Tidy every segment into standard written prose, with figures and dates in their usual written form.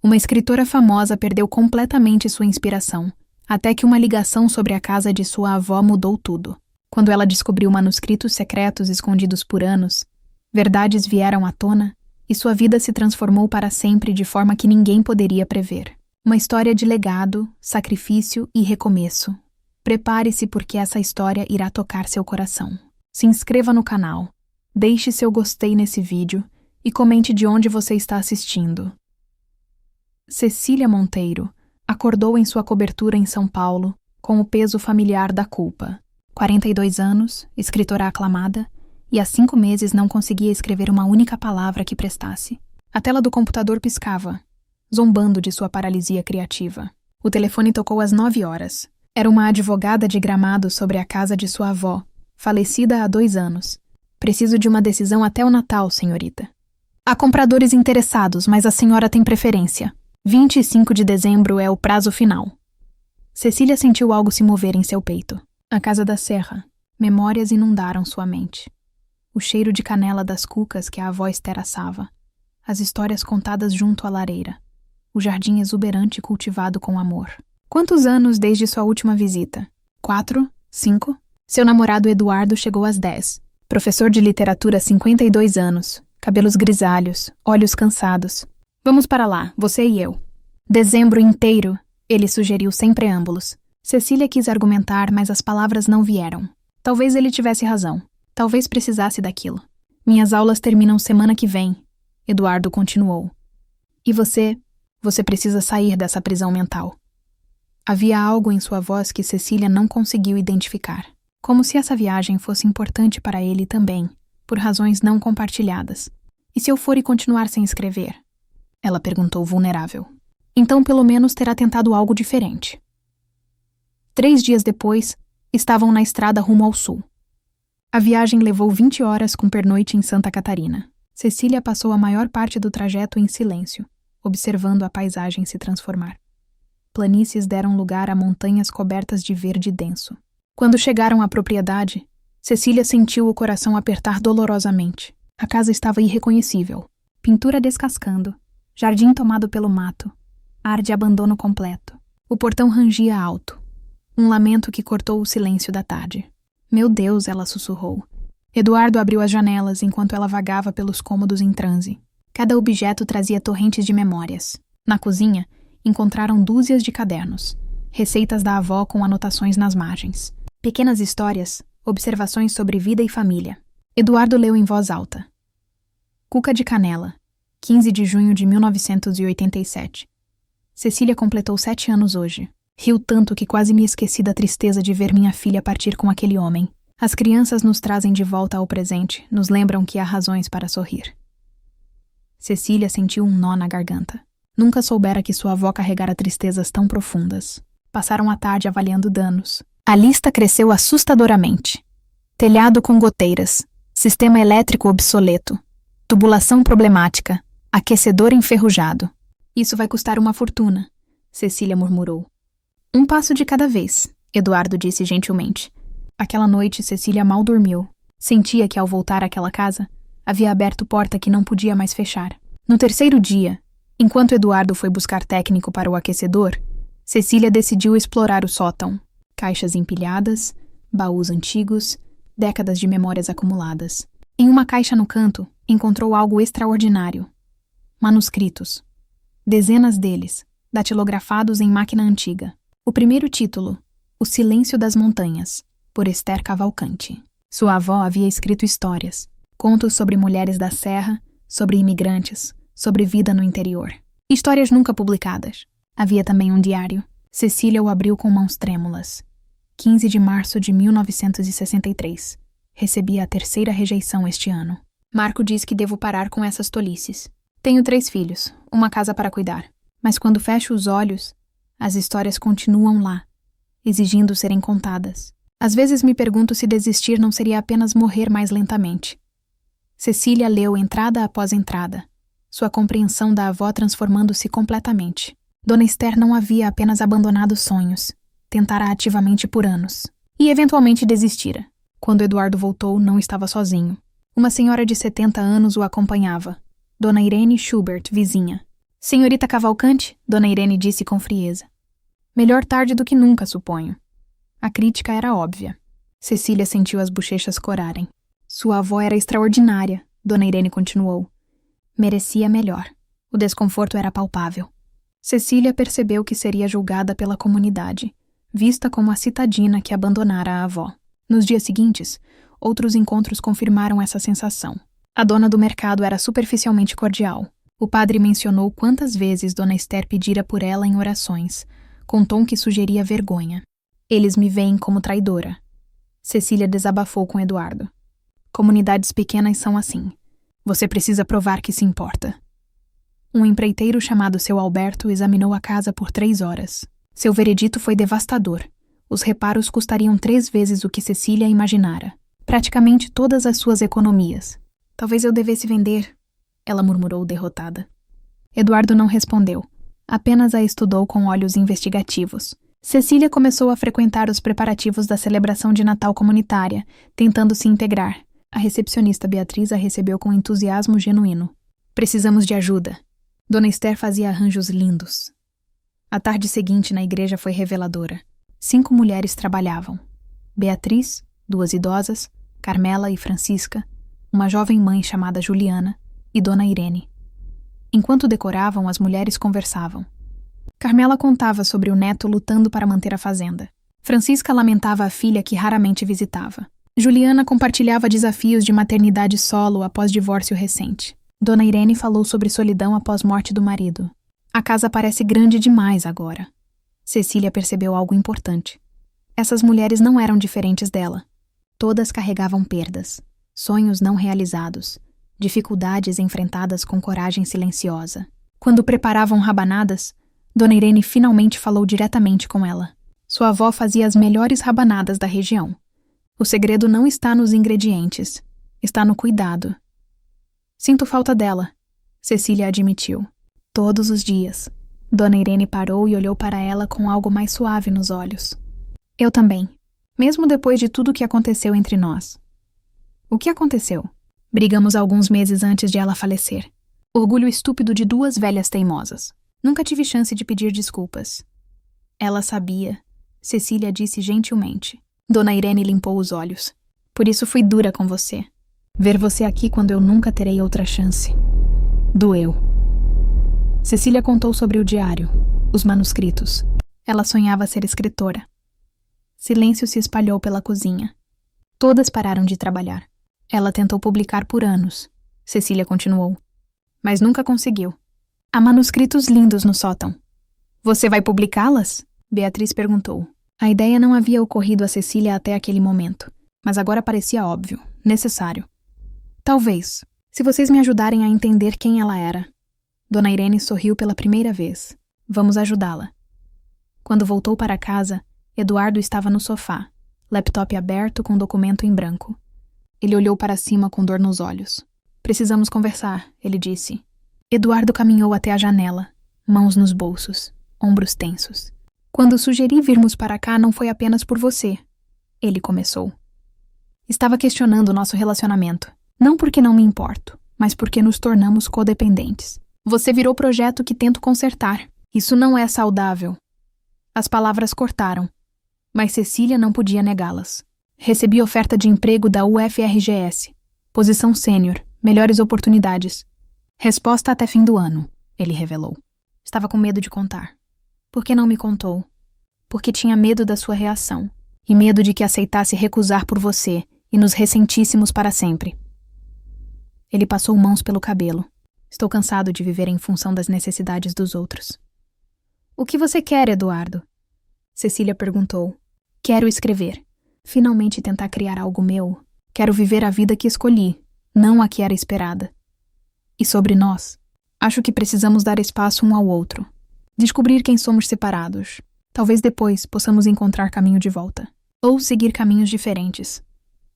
Uma escritora famosa perdeu completamente sua inspiração, até que uma ligação sobre a casa de sua avó mudou tudo. Quando ela descobriu manuscritos secretos escondidos por anos, verdades vieram à tona e sua vida se transformou para sempre de forma que ninguém poderia prever. Uma história de legado, sacrifício e recomeço. Prepare-se porque essa história irá tocar seu coração. Se inscreva no canal, deixe seu gostei nesse vídeo e comente de onde você está assistindo. Cecília Monteiro acordou em sua cobertura em São Paulo com o peso familiar da culpa. 42 anos, escritora aclamada, e há 5 meses não conseguia escrever uma única palavra que prestasse. A tela do computador piscava, zombando de sua paralisia criativa. O telefone tocou às 9 horas. Era uma advogada de Gramado sobre a casa de sua avó, falecida há 2 anos. Preciso de uma decisão até o Natal, senhorita. Há compradores interessados, mas a senhora tem preferência. 25 de dezembro é o prazo final. Cecília sentiu algo se mover em seu peito. A casa da serra. Memórias inundaram sua mente. O cheiro de canela das cucas que a avó Esther assava. As histórias contadas junto à lareira. O jardim exuberante cultivado com amor. Quantos anos desde sua última visita? 4? 5? Seu namorado Eduardo chegou às 10. Professor de literatura 52 anos. Cabelos grisalhos, olhos cansados. Vamos para lá, você e eu. Dezembro inteiro, ele sugeriu sem preâmbulos. Cecília quis argumentar, mas as palavras não vieram. Talvez ele tivesse razão. Talvez precisasse daquilo. Minhas aulas terminam semana que vem, Eduardo continuou. E você precisa sair dessa prisão mental. Havia algo em sua voz que Cecília não conseguiu identificar. Como se essa viagem fosse importante para ele também, por razões não compartilhadas. E se eu for e continuar sem escrever? Ela perguntou vulnerável. Então pelo menos terá tentado algo diferente. 3 dias depois, estavam na estrada rumo ao sul. A viagem levou 20 horas com pernoite em Santa Catarina. Cecília passou a maior parte do trajeto em silêncio, observando a paisagem se transformar. Planícies deram lugar a montanhas cobertas de verde denso. Quando chegaram à propriedade, Cecília sentiu o coração apertar dolorosamente. A casa estava irreconhecível. Pintura descascando, jardim tomado pelo mato, ar de abandono completo. O portão rangia alto. Um lamento que cortou o silêncio da tarde. Meu Deus, ela sussurrou. Eduardo abriu as janelas enquanto ela vagava pelos cômodos em transe. Cada objeto trazia torrentes de memórias. Na cozinha, encontraram dúzias de cadernos. Receitas da avó com anotações nas margens. Pequenas histórias, observações sobre vida e família. Eduardo leu em voz alta. Cuca de canela, 15 de junho de 1987. Cecília completou 7 anos hoje. Riu tanto que quase me esqueci da tristeza de ver minha filha partir com aquele homem. As crianças nos trazem de volta ao presente, nos lembram que há razões para sorrir. Cecília sentiu um nó na garganta. Nunca soubera que sua avó carregara tristezas tão profundas. Passaram a tarde avaliando danos. A lista cresceu assustadoramente. Telhado com goteiras, sistema elétrico obsoleto, tubulação problemática, aquecedor enferrujado. Isso vai custar uma fortuna, Cecília murmurou. Um passo de cada vez, Eduardo disse gentilmente. Aquela noite, Cecília mal dormiu. Sentia que ao voltar àquela casa, havia aberto porta que não podia mais fechar. No 3º dia, enquanto Eduardo foi buscar técnico para o aquecedor, Cecília decidiu explorar o sótão. Caixas empilhadas, baús antigos, décadas de memórias acumuladas. Em uma caixa no canto, encontrou algo extraordinário. Manuscritos. Dezenas deles, datilografados em máquina antiga. O primeiro título, O Silêncio das Montanhas, por Esther Cavalcante. Sua avó havia escrito histórias, contos sobre mulheres da serra, sobre imigrantes, sobre vida no interior. Histórias nunca publicadas. Havia também um diário. Cecília o abriu com mãos trêmulas. 15 de março de 1963. Recebi a 3ª rejeição este ano. Marco diz que devo parar com essas tolices. Tenho 3 filhos, uma casa para cuidar. Mas quando fecho os olhos, as histórias continuam lá, exigindo serem contadas. Às vezes me pergunto se desistir não seria apenas morrer mais lentamente. Cecília leu entrada após entrada, sua compreensão da avó transformando-se completamente. Dona Esther não havia apenas abandonado sonhos, tentara ativamente por anos. E eventualmente desistira. Quando Eduardo voltou, não estava sozinho. Uma senhora de 70 anos o acompanhava. Dona Irene Schubert, vizinha. Senhorita Cavalcante, Dona Irene disse com frieza. Melhor tarde do que nunca, suponho. A crítica era óbvia. Cecília sentiu as bochechas corarem. Sua avó era extraordinária, Dona Irene continuou. Merecia melhor. O desconforto era palpável. Cecília percebeu que seria julgada pela comunidade, vista como a citadina que abandonara a avó. Nos dias seguintes, outros encontros confirmaram essa sensação. A dona do mercado era superficialmente cordial. O padre mencionou quantas vezes Dona Esther pedira por ela em orações, com tom que sugeria vergonha. Eles me veem como traidora. Cecília desabafou com Eduardo. Comunidades pequenas são assim. Você precisa provar que se importa. Um empreiteiro chamado seu Alberto examinou a casa por 3 horas. Seu veredito foi devastador. Os reparos custariam 3 vezes o que Cecília imaginara. Praticamente todas as suas economias. Talvez eu devesse vender, ela murmurou derrotada. Eduardo não respondeu. Apenas a estudou com olhos investigativos. Cecília começou a frequentar os preparativos da celebração de Natal comunitária, tentando se integrar. A recepcionista Beatriz a recebeu com entusiasmo genuíno. Precisamos de ajuda. Dona Esther fazia arranjos lindos. A tarde seguinte na igreja foi reveladora. 5 mulheres trabalhavam. Beatriz, 2 idosas, Carmela e Francisca, uma jovem mãe chamada Juliana e Dona Irene. Enquanto decoravam, as mulheres conversavam. Carmela contava sobre o neto lutando para manter a fazenda. Francisca lamentava a filha que raramente visitava. Juliana compartilhava desafios de maternidade solo após divórcio recente. Dona Irene falou sobre solidão após morte do marido. A casa parece grande demais agora. Cecília percebeu algo importante. Essas mulheres não eram diferentes dela. Todas carregavam perdas, sonhos não realizados, dificuldades enfrentadas com coragem silenciosa. Quando preparavam rabanadas, Dona Irene finalmente falou diretamente com ela. Sua avó fazia as melhores rabanadas da região. O segredo não está nos ingredientes, está no cuidado. Sinto falta dela, Cecília admitiu. Todos os dias. Dona Irene parou e olhou para ela com algo mais suave nos olhos. Eu também, mesmo depois de tudo o que aconteceu entre nós. O que aconteceu? Brigamos alguns meses antes de ela falecer. Orgulho estúpido de 2 velhas teimosas. Nunca tive chance de pedir desculpas. Ela sabia, Cecília disse gentilmente. Dona Irene limpou os olhos. Por isso fui dura com você. Ver você aqui quando eu nunca terei outra chance. Doeu. Cecília contou sobre o diário, os manuscritos. Ela sonhava ser escritora. Silêncio se espalhou pela cozinha. Todas pararam de trabalhar. Ela tentou publicar por anos. Cecília continuou. Mas nunca conseguiu. Há manuscritos lindos no sótão. Você vai publicá-las? Beatriz perguntou. A ideia não havia ocorrido a Cecília até aquele momento, mas agora parecia óbvio, necessário. Talvez, se vocês me ajudarem a entender quem ela era. Dona Irene sorriu pela primeira vez. Vamos ajudá-la. Quando voltou para casa, Eduardo estava no sofá, laptop aberto com documento em branco. Ele olhou para cima com dor nos olhos. Precisamos conversar, ele disse. Eduardo caminhou até a janela, mãos nos bolsos, ombros tensos. Quando sugeri virmos para cá não foi apenas por você, ele começou. Estava questionando o nosso relacionamento. Não porque não me importo, mas porque nos tornamos codependentes. Você virou projeto que tento consertar. Isso não é saudável. As palavras cortaram, mas Cecília não podia negá-las. Recebi oferta de emprego da UFRGS. Posição sênior, melhores oportunidades. Resposta até fim do ano, ele revelou. Estava com medo de contar. Por que não me contou? Porque tinha medo da sua reação. E medo de que aceitasse recusar por você e nos ressentíssemos para sempre. Ele passou mãos pelo cabelo. Estou cansado de viver em função das necessidades dos outros. O que você quer, Eduardo? Cecília perguntou. Quero escrever. Finalmente tentar criar algo meu. Quero viver a vida que escolhi, não a que era esperada. E sobre nós, acho que precisamos dar espaço um ao outro. Descobrir quem somos separados. Talvez depois possamos encontrar caminho de volta. Ou seguir caminhos diferentes.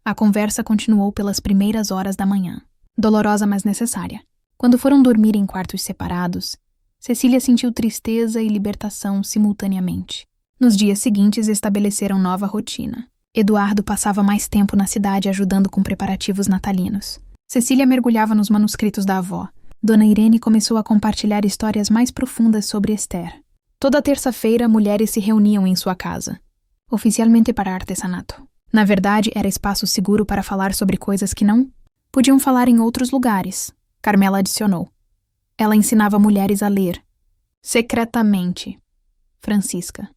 A conversa continuou pelas primeiras horas da manhã. Dolorosa, mas necessária. Quando foram dormir em quartos separados, Cecília sentiu tristeza e libertação simultaneamente. Nos dias seguintes estabeleceram nova rotina. Eduardo passava mais tempo na cidade ajudando com preparativos natalinos. Cecília mergulhava nos manuscritos da avó, Dona Irene começou a compartilhar histórias mais profundas sobre Esther. Toda terça-feira, mulheres se reuniam em sua casa, oficialmente para artesanato. Na verdade, era espaço seguro para falar sobre coisas que não podiam falar em outros lugares, Carmela adicionou. Ela ensinava mulheres a ler, secretamente, Francisca.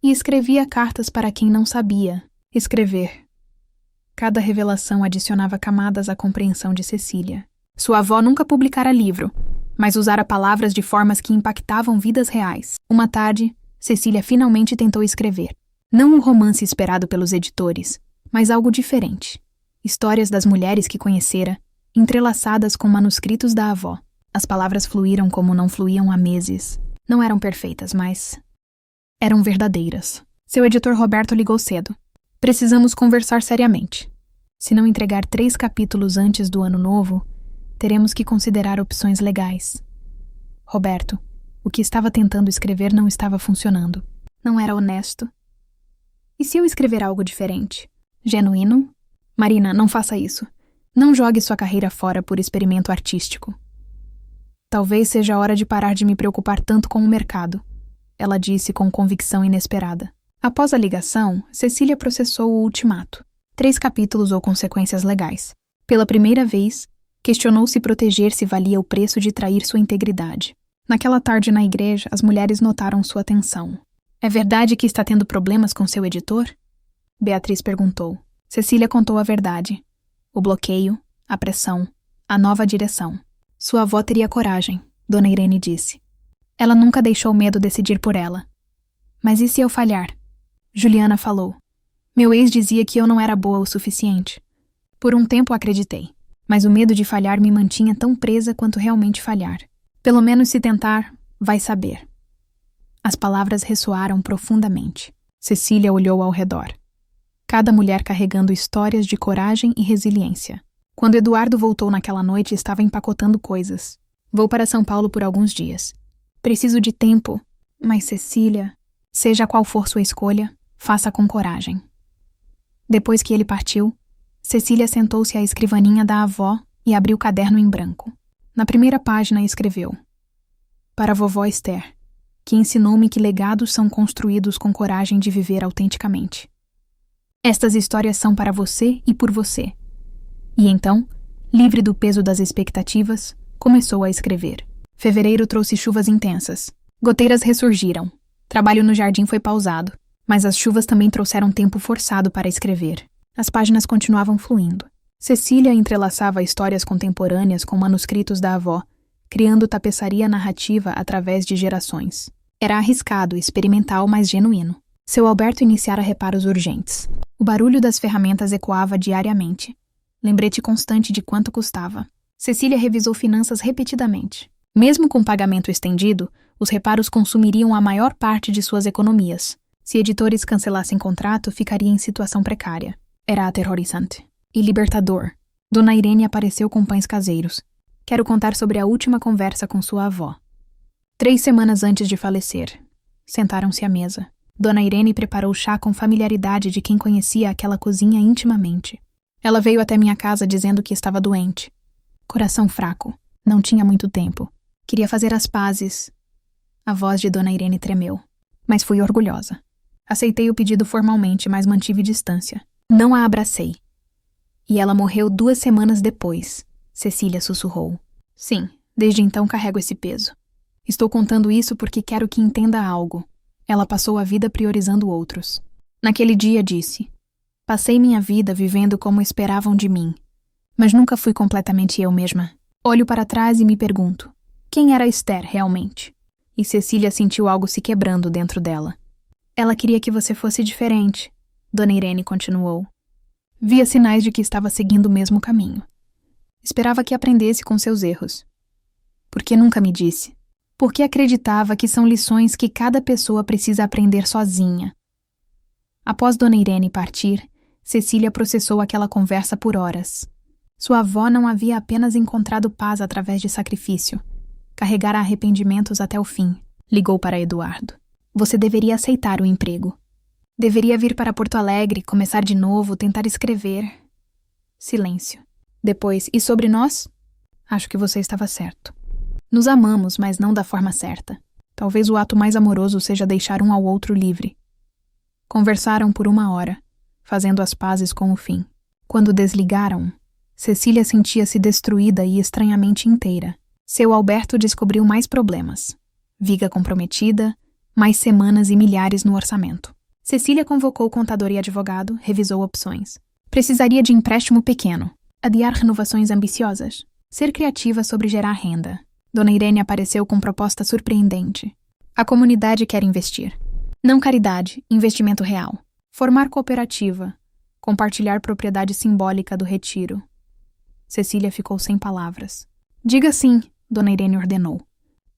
E escrevia cartas para quem não sabia escrever. Cada revelação adicionava camadas à compreensão de Cecília. Sua avó nunca publicara livro, mas usara palavras de formas que impactavam vidas reais. Uma tarde, Cecília finalmente tentou escrever. Não um romance esperado pelos editores, mas algo diferente. Histórias das mulheres que conhecera, entrelaçadas com manuscritos da avó. As palavras fluíram como não fluíam há meses. Não eram perfeitas, mas eram verdadeiras. Seu editor Roberto ligou cedo. Precisamos conversar seriamente. Se não entregar 3 capítulos antes do ano novo, teremos que considerar opções legais. Roberto, o que estava tentando escrever não estava funcionando. Não era honesto. E se eu escrever algo diferente? Genuíno? Marina, não faça isso. Não jogue sua carreira fora por experimento artístico. Talvez seja a hora de parar de me preocupar tanto com o mercado, ela disse com convicção inesperada. Após a ligação, Cecília processou o ultimato. 3 capítulos ou consequências legais. Pela primeira vez, questionou se proteger-se valia o preço de trair sua integridade. Naquela tarde na igreja, as mulheres notaram sua tensão. É verdade que está tendo problemas com seu editor? Beatriz perguntou. Cecília contou a verdade. O bloqueio, a pressão, a nova direção. Sua avó teria coragem, Dona Irene disse. Ela nunca deixou o medo decidir por ela. Mas e se eu falhar? Juliana falou. Meu ex dizia que eu não era boa o suficiente. Por um tempo acreditei, mas o medo de falhar me mantinha tão presa quanto realmente falhar. Pelo menos se tentar, vai saber. As palavras ressoaram profundamente. Cecília olhou ao redor. Cada mulher carregando histórias de coragem e resiliência. Quando Eduardo voltou naquela noite, estava empacotando coisas. Vou para São Paulo por alguns dias. Preciso de tempo, mas Cecília, seja qual for sua escolha, faça com coragem. Depois que ele partiu, Cecília sentou-se à escrivaninha da avó e abriu o caderno em branco. Na primeira página escreveu: Para a vovó Esther, que ensinou-me que legados são construídos com coragem de viver autenticamente. Estas histórias são para você e por você. E então, livre do peso das expectativas, começou a escrever. Fevereiro trouxe chuvas intensas. Goteiras ressurgiram. Trabalho no jardim foi pausado, mas as chuvas também trouxeram tempo forçado para escrever. As páginas continuavam fluindo. Cecília entrelaçava histórias contemporâneas com manuscritos da avó, criando tapeçaria narrativa através de gerações. Era arriscado, experimental, mas genuíno. Seu Alberto iniciara reparos urgentes. O barulho das ferramentas ecoava diariamente. Lembrete constante de quanto custava. Cecília revisou finanças repetidamente. Mesmo com pagamento estendido, os reparos consumiriam a maior parte de suas economias. Se editores cancelassem contrato, ficaria em situação precária. Era aterrorizante. E libertador. Dona Irene apareceu com pães caseiros. Quero contar sobre a última conversa com sua avó. 3 semanas antes de falecer. Sentaram-se à mesa. Dona Irene preparou chá com familiaridade de quem conhecia aquela cozinha intimamente. Ela veio até minha casa dizendo que estava doente. Coração fraco. Não tinha muito tempo. Queria fazer as pazes. A voz de Dona Irene tremeu. Mas fui orgulhosa. Aceitei o pedido formalmente, mas mantive distância. Não a abracei. E ela morreu 2 semanas depois, Cecília sussurrou. Sim, desde então carrego esse peso. Estou contando isso porque quero que entenda algo. Ela passou a vida priorizando outros. Naquele dia disse: Passei minha vida vivendo como esperavam de mim, mas nunca fui completamente eu mesma. Olho para trás e me pergunto, quem era Esther realmente? E Cecília sentiu algo se quebrando dentro dela. Ela queria que você fosse diferente, Dona Irene continuou. Via sinais de que estava seguindo o mesmo caminho. Esperava que aprendesse com seus erros. Por que nunca me disse? Porque acreditava que são lições que cada pessoa precisa aprender sozinha. Após Dona Irene partir, Cecília processou aquela conversa por horas. Sua avó não havia apenas encontrado paz através de sacrifício. Carregara arrependimentos até o fim. Ligou para Eduardo. Você deveria aceitar o emprego. Deveria vir para Porto Alegre, começar de novo, tentar escrever. Silêncio. Depois, e sobre nós? Acho que você estava certo. Nos amamos, mas não da forma certa. Talvez o ato mais amoroso seja deixar um ao outro livre. Conversaram por 1 hora, fazendo as pazes com o fim. Quando desligaram, Cecília sentia-se destruída e estranhamente inteira. Seu Alberto descobriu mais problemas. Viga comprometida, mais semanas e milhares no orçamento. Cecília convocou o contador e advogado, revisou opções. Precisaria de empréstimo pequeno, adiar renovações ambiciosas, ser criativa sobre gerar renda. Dona Irene apareceu com proposta surpreendente. A comunidade quer investir. Não caridade, investimento real. Formar cooperativa. Compartilhar propriedade simbólica do retiro. Cecília ficou sem palavras. Diga sim, Dona Irene ordenou.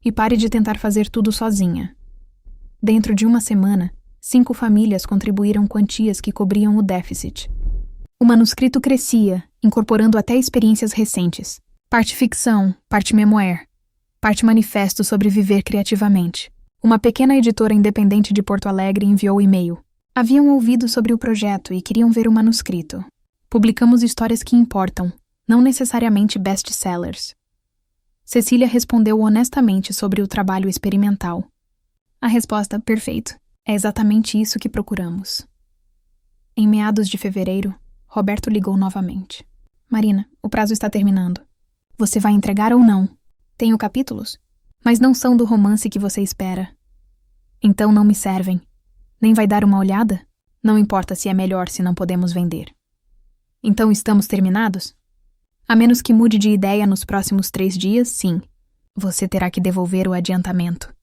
E pare de tentar fazer tudo sozinha. Dentro de 1 semana, 5 famílias contribuíram quantias que cobriam o déficit. O manuscrito crescia, incorporando até experiências recentes. Parte ficção, parte memoir, parte manifesto sobre viver criativamente. Uma pequena editora independente de Porto Alegre enviou e-mail. Haviam ouvido sobre o projeto e queriam ver o manuscrito. Publicamos histórias que importam, não necessariamente best-sellers. Cecília respondeu honestamente sobre o trabalho experimental. A resposta, perfeito. É exatamente isso que procuramos. Em meados de fevereiro, Roberto ligou novamente. Marina, o prazo está terminando. Você vai entregar ou não? Tenho capítulos, mas não são do romance que você espera. Então não me servem. Nem vai dar uma olhada? Não importa se é melhor se não podemos vender. Então estamos terminados? A menos que mude de ideia nos próximos 3 dias, sim. Você terá que devolver o adiantamento.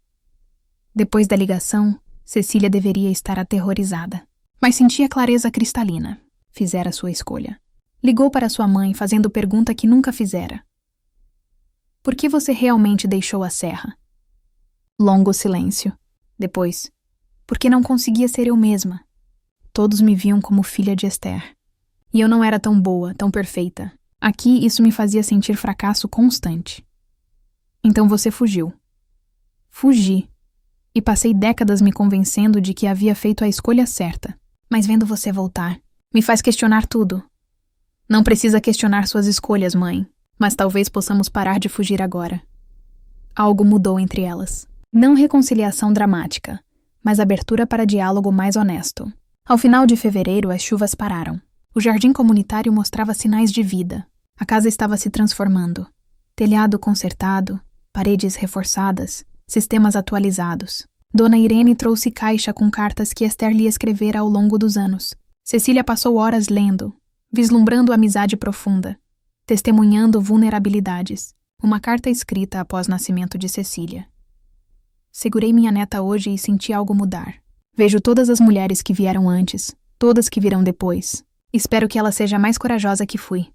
Depois da ligação, Cecília deveria estar aterrorizada. Mas sentia clareza cristalina. Fizera sua escolha. Ligou para sua mãe, fazendo pergunta que nunca fizera. Por que você realmente deixou a serra? Longo silêncio. Depois, porque não conseguia ser eu mesma. Todos me viam como filha de Esther. E eu não era tão boa, tão perfeita. Aqui isso me fazia sentir fracasso constante. Então você fugiu. Fugi. E passei décadas me convencendo de que havia feito a escolha certa. Mas vendo você voltar, me faz questionar tudo. Não precisa questionar suas escolhas, mãe. Mas talvez possamos parar de fugir agora. Algo mudou entre elas. Não reconciliação dramática, mas abertura para diálogo mais honesto. Ao final de fevereiro, as chuvas pararam. O jardim comunitário mostrava sinais de vida. A casa estava se transformando. Telhado consertado, paredes reforçadas, sistemas atualizados. Dona Irene trouxe caixa com cartas que Esther lhe escrevera ao longo dos anos. Cecília passou horas lendo, vislumbrando amizade profunda, testemunhando vulnerabilidades. Uma carta escrita após o nascimento de Cecília. Segurei minha neta hoje e senti algo mudar. Vejo todas as mulheres que vieram antes, todas que virão depois. Espero que ela seja a mais corajosa que fui.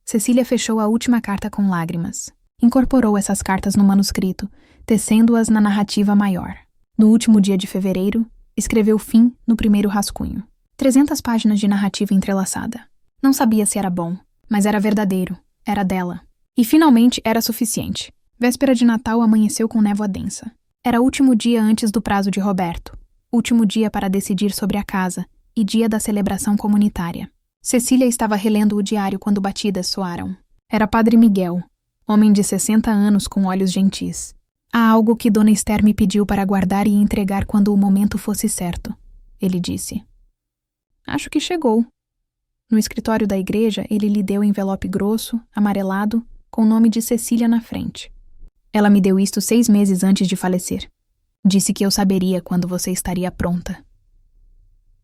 Cecília fechou a última carta com lágrimas. Incorporou essas cartas no manuscrito, tecendo-as na narrativa maior. No último dia de fevereiro, escreveu fim no primeiro rascunho. 300 páginas de narrativa entrelaçada. Não sabia se era bom, mas era verdadeiro, era dela. E finalmente era suficiente. Véspera de Natal amanheceu com névoa densa. Era o último dia antes do prazo de Roberto. Último dia para decidir sobre a casa e dia da celebração comunitária. Cecília estava relendo o diário quando batidas soaram. Era Padre Miguel, homem de 60 anos com olhos gentis. Há algo que Dona Esther me pediu para guardar e entregar quando o momento fosse certo, ele disse. Acho que chegou. No escritório da igreja, ele lhe deu envelope grosso, amarelado, com o nome de Cecília na frente. Ela me deu isto 6 meses antes de falecer. Disse que eu saberia quando você estaria pronta.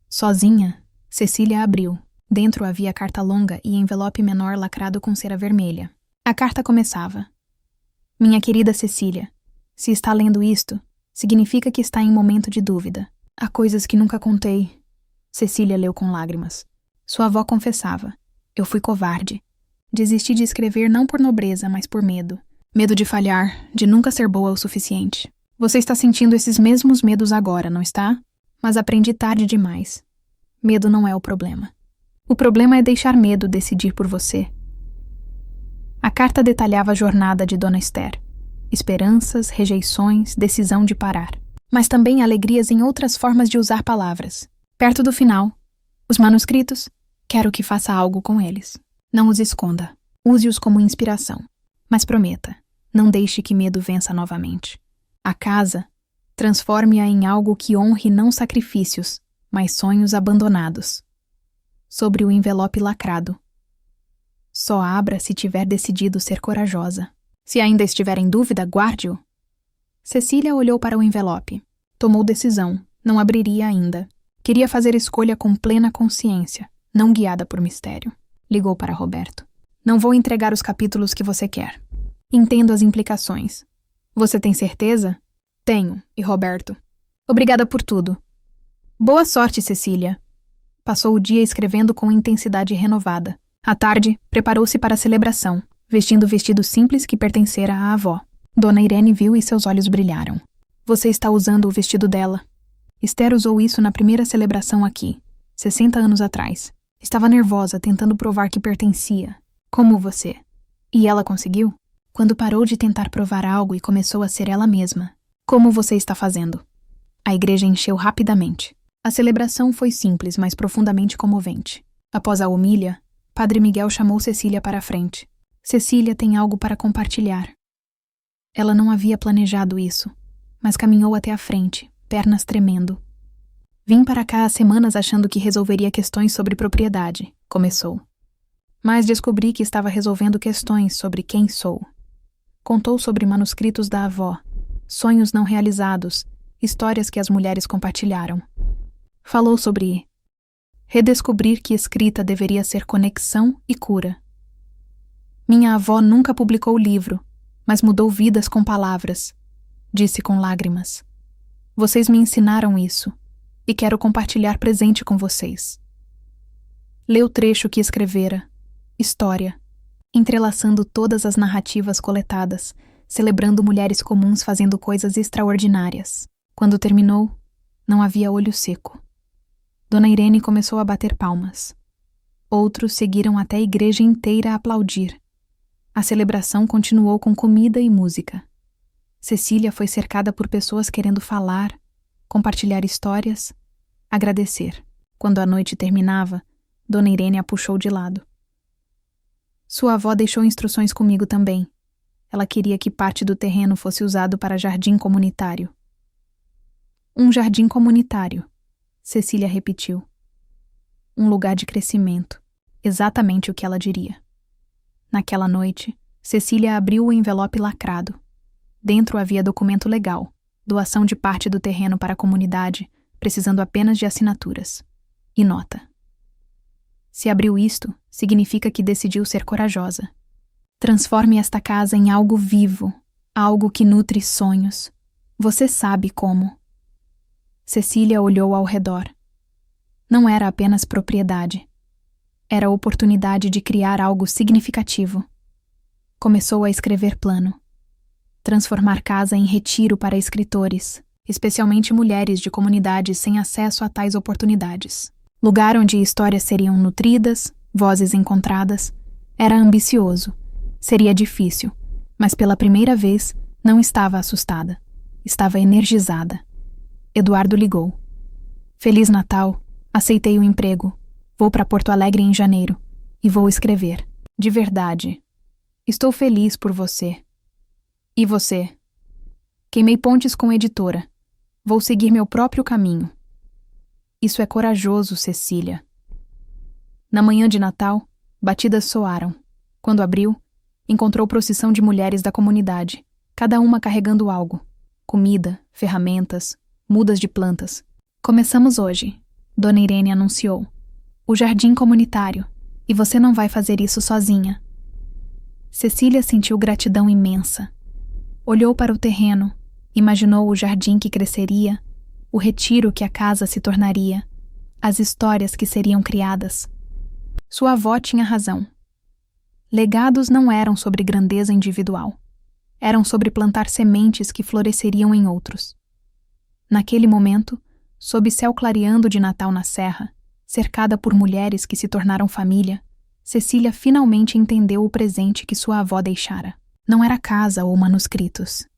Sozinha, Cecília abriu. Dentro havia carta longa e envelope menor lacrado com cera vermelha. A carta começava. Minha querida Cecília, se está lendo isto, significa que está em momento de dúvida. Há coisas que nunca contei. Cecília leu com lágrimas. Sua avó confessava. Eu fui covarde. Desisti de escrever não por nobreza, mas por medo. Medo de falhar, de nunca ser boa o suficiente. Você está sentindo esses mesmos medos agora, não está? Mas aprendi tarde demais. Medo não é o problema. O problema é deixar medo decidir por você. A carta detalhava a jornada de Dona Esther. Esperanças, rejeições, decisão de parar. Mas também alegrias em outras formas de usar palavras. Perto do final, os manuscritos, quero que faça algo com eles. Não os esconda. Use-os como inspiração. Mas prometa, não deixe que medo vença novamente. A casa, transforme-a em algo que honre não sacrifícios, mas sonhos abandonados. Sobre o envelope lacrado. Só abra se tiver decidido ser corajosa. Se ainda estiver em dúvida, guarde-o. Cecília olhou para o envelope. Tomou decisão. Não abriria ainda. Queria fazer escolha com plena consciência, não guiada por mistério. Ligou para Roberto. Não vou entregar os capítulos que você quer. Entendo as implicações. Você tem certeza? Tenho. E Roberto? Obrigada por tudo. Boa sorte, Cecília. Passou o dia escrevendo com intensidade renovada. À tarde, preparou-se para a celebração, vestindo o vestido simples que pertencera à avó. Dona Irene viu e seus olhos brilharam. Você está usando o vestido dela. Esther usou isso na primeira celebração aqui, 60 anos atrás. Estava nervosa, tentando provar que pertencia. Como você. E ela conseguiu? Quando parou de tentar provar algo e começou a ser ela mesma. Como você está fazendo? A igreja encheu rapidamente. A celebração foi simples, mas profundamente comovente. Após a homília, Padre Miguel chamou Cecília para a frente. Cecília tem algo para compartilhar. Ela não havia planejado isso, mas caminhou até a frente, pernas tremendo. Vim para cá há semanas achando que resolveria questões sobre propriedade, começou. Mas descobri que estava resolvendo questões sobre quem sou. Contou sobre manuscritos da avó, sonhos não realizados, histórias que as mulheres compartilharam. Falou sobre redescobrir que escrita deveria ser conexão e cura. Minha avó nunca publicou livro, mas mudou vidas com palavras, disse com lágrimas. Vocês me ensinaram isso, e quero compartilhar presente com vocês. Lê o trecho que escrevera, história, entrelaçando todas as narrativas coletadas, celebrando mulheres comuns fazendo coisas extraordinárias. Quando terminou, não havia olho seco. Dona Irene começou a bater palmas. Outros seguiram até a igreja inteira a aplaudir. A celebração continuou com comida e música. Cecília foi cercada por pessoas querendo falar, compartilhar histórias, agradecer. Quando a noite terminava, Dona Irene a puxou de lado. Sua avó deixou instruções comigo também. Ela queria que parte do terreno fosse usado para jardim comunitário. Um jardim comunitário, Cecília repetiu. Um lugar de crescimento, exatamente o que ela diria. Naquela noite, Cecília abriu o envelope lacrado. Dentro havia documento legal, doação de parte do terreno para a comunidade, precisando apenas de assinaturas. E nota. Se abriu isto, significa que decidiu ser corajosa. Transforme esta casa em algo vivo, algo que nutre sonhos. Você sabe como. Cecília olhou ao redor. Não era apenas propriedade. Era a oportunidade de criar algo significativo. Começou a escrever plano. Transformar casa em retiro para escritores, especialmente mulheres de comunidades sem acesso a tais oportunidades. Lugar onde histórias seriam nutridas, vozes encontradas. Era ambicioso. Seria difícil, mas pela primeira vez não estava assustada. Estava energizada. Eduardo ligou. Feliz Natal. Aceitei o emprego. Vou para Porto Alegre em janeiro. E vou escrever. De verdade. Estou feliz por você. E você? Queimei pontes com a editora. Vou seguir meu próprio caminho. Isso é corajoso, Cecília. Na manhã de Natal, batidas soaram. Quando abriu, encontrou procissão de mulheres da comunidade, cada uma carregando algo. Comida, ferramentas, mudas de plantas. Começamos hoje, Dona Irene anunciou. O jardim comunitário. E você não vai fazer isso sozinha. Cecília sentiu gratidão imensa. Olhou para o terreno, imaginou o jardim que cresceria, o retiro que a casa se tornaria, as histórias que seriam criadas. Sua avó tinha razão. Legados não eram sobre grandeza individual. Eram sobre plantar sementes que floresceriam em outros. Naquele momento, sob céu clareando de Natal na serra, cercada por mulheres que se tornaram família, Cecília finalmente entendeu o presente que sua avó deixara. Não era casa ou manuscritos.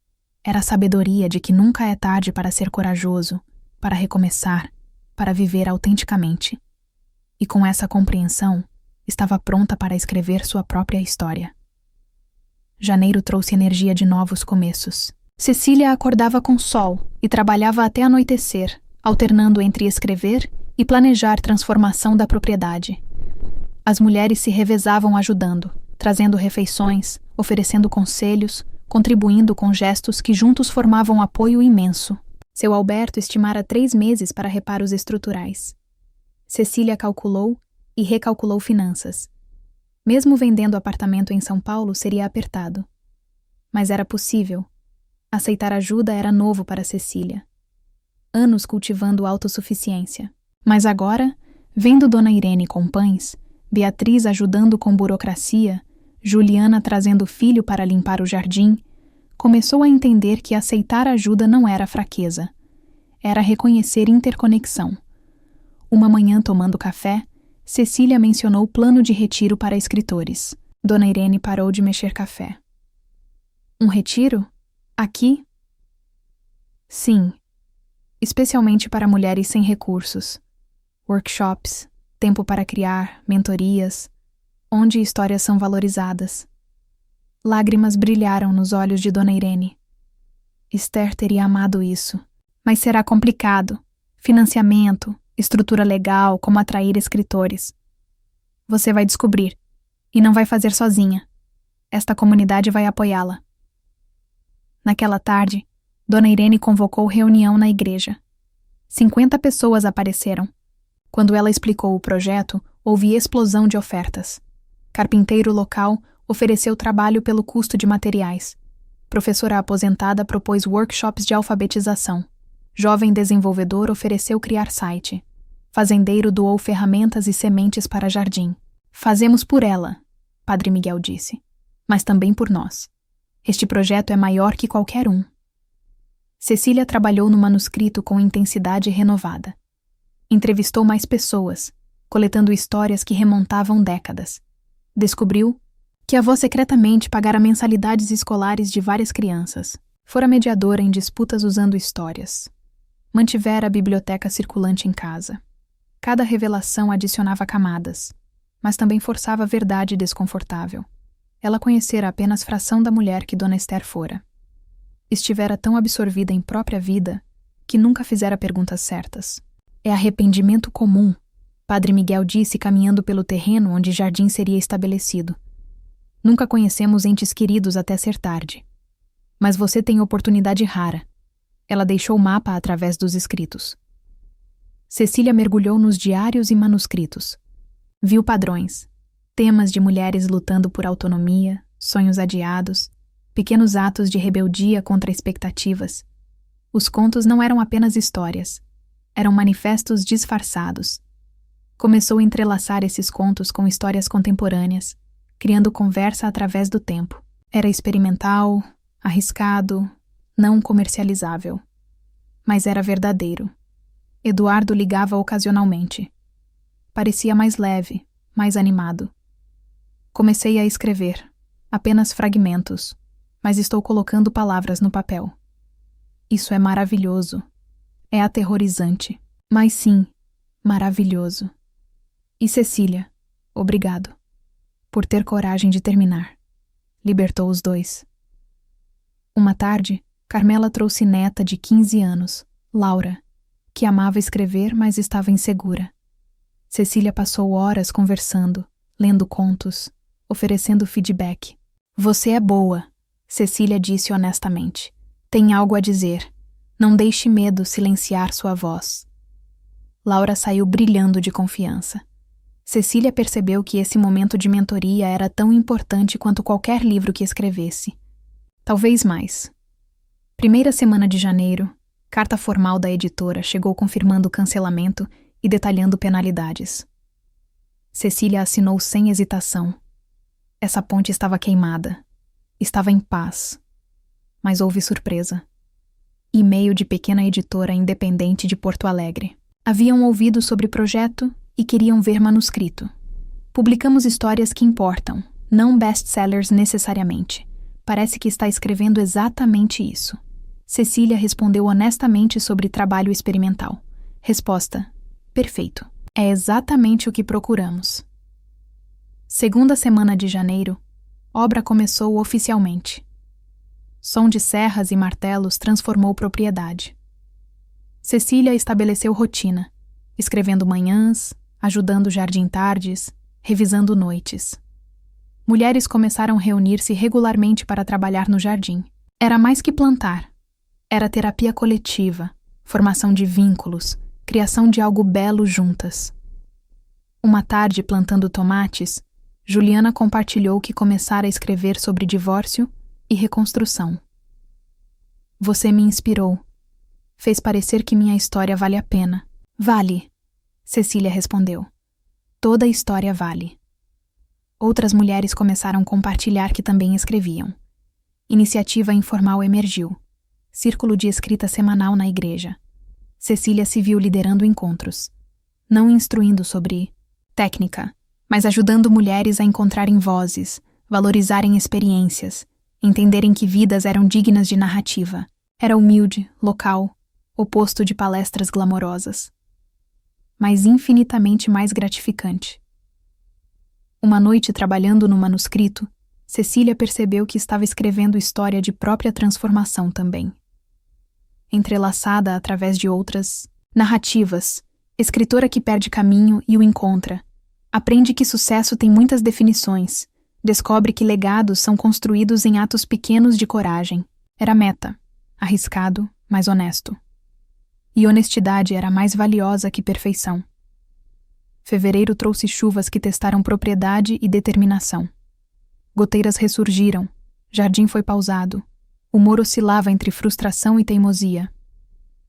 Era a sabedoria de que nunca é tarde para ser corajoso, para recomeçar, para viver autenticamente. E com essa compreensão, estava pronta para escrever sua própria história. Janeiro trouxe energia de novos começos. Cecília acordava com sol e trabalhava até anoitecer, alternando entre escrever e planejar transformação da propriedade. As mulheres se revezavam ajudando, trazendo refeições, oferecendo conselhos, contribuindo com gestos que juntos formavam apoio imenso. Seu Alberto estimara 3 meses para reparos estruturais. Cecília calculou e recalculou finanças. Mesmo vendendo apartamento em São Paulo seria apertado. Mas era possível. Aceitar ajuda era novo para Cecília. Anos cultivando autossuficiência. Mas agora, vendo Dona Irene com pães, Beatriz ajudando com burocracia, Juliana trazendo filho para limpar o jardim, começou a entender que aceitar ajuda não era fraqueza. Era reconhecer interconexão. Uma manhã tomando café, Cecília mencionou o plano de retiro para escritores. Dona Irene parou de mexer café. Um retiro? Aqui? Sim. Especialmente para mulheres sem recursos. Workshops, tempo para criar, mentorias, onde histórias são valorizadas. Lágrimas brilharam nos olhos de Dona Irene. Esther teria amado isso. Mas será complicado. Financiamento, estrutura legal, como atrair escritores. Você vai descobrir. E não vai fazer sozinha. Esta comunidade vai apoiá-la. Naquela tarde, Dona Irene convocou reunião na igreja. 50 pessoas apareceram. Quando ela explicou o projeto, houve explosão de ofertas. Carpinteiro local ofereceu trabalho pelo custo de materiais. Professora aposentada propôs workshops de alfabetização. Jovem desenvolvedor ofereceu criar site. Fazendeiro doou ferramentas e sementes para jardim. Fazemos por ela, Padre Miguel disse, mas também por nós. Este projeto é maior que qualquer um. Cecília trabalhou no manuscrito com intensidade renovada. Entrevistou mais pessoas, coletando histórias que remontavam décadas. Descobriu que a avó secretamente pagara mensalidades escolares de várias crianças. Fora mediadora em disputas usando histórias. Mantivera a biblioteca circulante em casa. Cada revelação adicionava camadas, mas também forçava a verdade desconfortável. Ela conhecera apenas fração da mulher que Dona Esther fora. Estivera tão absorvida em própria vida que nunca fizera perguntas certas. É arrependimento comum, Padre Miguel disse caminhando pelo terreno onde jardim seria estabelecido. Nunca conhecemos entes queridos até ser tarde. Mas você tem oportunidade rara. Ela deixou o mapa através dos escritos. Cecília mergulhou nos diários e manuscritos. Viu padrões. Temas de mulheres lutando por autonomia, sonhos adiados, pequenos atos de rebeldia contra expectativas. Os contos não eram apenas histórias. Eram manifestos disfarçados. Começou a entrelaçar esses contos com histórias contemporâneas, criando conversa através do tempo. Era experimental, arriscado, não comercializável. Mas era verdadeiro. Eduardo ligava ocasionalmente. Parecia mais leve, mais animado. Comecei a escrever, apenas fragmentos, mas estou colocando palavras no papel. Isso é maravilhoso. É aterrorizante, mas sim, maravilhoso. E Cecília, obrigado, por ter coragem de terminar. Libertou os dois. Uma tarde, Carmela trouxe neta de 15 anos, Laura, que amava escrever, mas estava insegura. Cecília passou horas conversando, lendo contos, oferecendo feedback. Você é boa, Cecília disse honestamente. Tem algo a dizer. Não deixe medo silenciar sua voz. Laura saiu brilhando de confiança. Cecília percebeu que esse momento de mentoria era tão importante quanto qualquer livro que escrevesse. Talvez mais. Primeira semana de janeiro, carta formal da editora chegou confirmando o cancelamento e detalhando penalidades. Cecília assinou sem hesitação. Essa ponte estava queimada. Estava em paz. Mas houve surpresa. E-mail de pequena editora independente de Porto Alegre. Haviam ouvido sobre o projeto e queriam ver manuscrito. Publicamos histórias que importam, não best-sellers necessariamente. Parece que está escrevendo exatamente isso. Cecília respondeu honestamente sobre trabalho experimental. Resposta: perfeito. É exatamente o que procuramos. Segunda semana de janeiro, obra começou oficialmente. Som de serras e martelos transformou propriedade. Cecília estabeleceu rotina, escrevendo manhãs, ajudando o jardim tardes, revisando noites. Mulheres começaram a reunir-se regularmente para trabalhar no jardim. Era mais que plantar. Era terapia coletiva, formação de vínculos, criação de algo belo juntas. Uma tarde, plantando tomates, Juliana compartilhou que começara a escrever sobre divórcio e reconstrução. Você me inspirou. Fez parecer que minha história vale a pena. Vale, Cecília respondeu. Toda história vale. Outras mulheres começaram a compartilhar que também escreviam. Iniciativa informal emergiu. Círculo de escrita semanal na igreja. Cecília se viu liderando encontros. Não instruindo sobre técnica, mas ajudando mulheres a encontrarem vozes, valorizarem experiências, entenderem que vidas eram dignas de narrativa. Era humilde, local, oposto de palestras glamorosas. Mas infinitamente mais gratificante. Uma noite trabalhando no manuscrito, Cecília percebeu que estava escrevendo história de própria transformação também. Entrelaçada através de outras narrativas, escritora que perde caminho e o encontra, aprende que sucesso tem muitas definições, descobre que legados são construídos em atos pequenos de coragem. Era meta, arriscado, mas honesto. E honestidade era mais valiosa que perfeição. Fevereiro trouxe chuvas que testaram propriedade e determinação. Goteiras ressurgiram, jardim foi pausado, humor oscilava entre frustração e teimosia.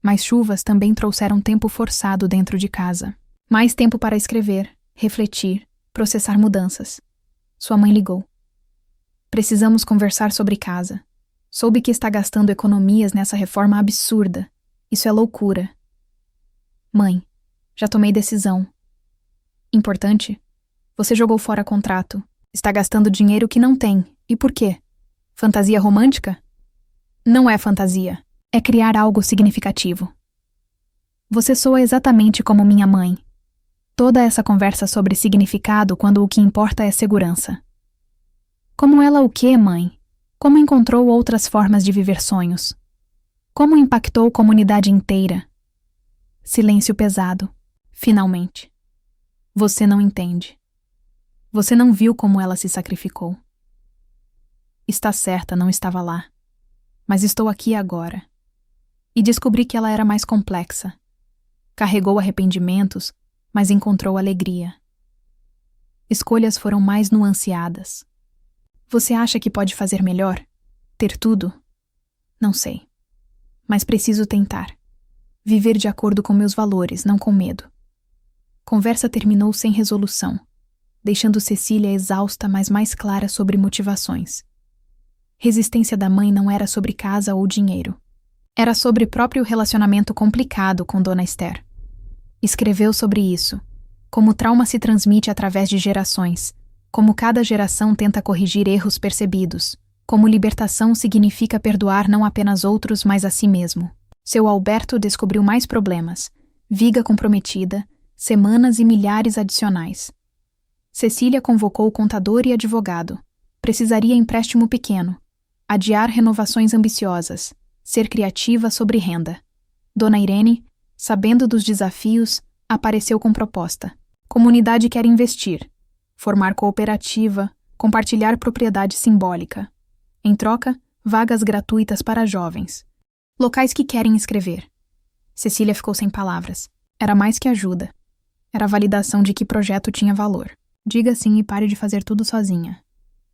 Mas chuvas também trouxeram tempo forçado dentro de casa. Mais tempo para escrever, refletir, processar mudanças. Sua mãe ligou. Precisamos conversar sobre casa. Soube que está gastando economias nessa reforma absurda. Isso é loucura. Mãe, já tomei decisão. Importante? Você jogou fora contrato. Está gastando dinheiro que não tem. E por quê? Fantasia romântica? Não é fantasia. É criar algo significativo. Você soa exatamente como minha mãe. Toda essa conversa sobre significado quando o que importa é segurança. Como ela o quê, mãe? Como encontrou outras formas de viver sonhos? Como impactou a comunidade inteira? Silêncio pesado. Finalmente. Você não entende. Você não viu como ela se sacrificou. Está certa, não estava lá. Mas estou aqui agora. E descobri que ela era mais complexa. Carregou arrependimentos, mas encontrou alegria. Escolhas foram mais nuanceadas. Você acha que pode fazer melhor? Ter tudo? Não sei. Mas preciso tentar. Viver de acordo com meus valores, não com medo. Conversa terminou sem resolução, deixando Cecília exausta, mas mais clara sobre motivações. Resistência da mãe não era sobre casa ou dinheiro. Era sobre próprio relacionamento complicado com Dona Esther. Escreveu sobre isso, como o trauma se transmite através de gerações, como cada geração tenta corrigir erros percebidos, como libertação significa perdoar não apenas outros, mas a si mesmo. Seu Alberto descobriu mais problemas, viga comprometida, semanas e milhares adicionais. Cecília convocou o contador e advogado. Precisaria empréstimo pequeno. Adiar renovações ambiciosas. Ser criativa sobre renda. Dona Irene, sabendo dos desafios, apareceu com proposta. Comunidade quer investir. Formar cooperativa. Compartilhar propriedade simbólica. Em troca, vagas gratuitas para jovens. Locais que querem escrever. Cecília ficou sem palavras. Era mais que ajuda. Era a validação de que projeto tinha valor. Diga sim e pare de fazer tudo sozinha.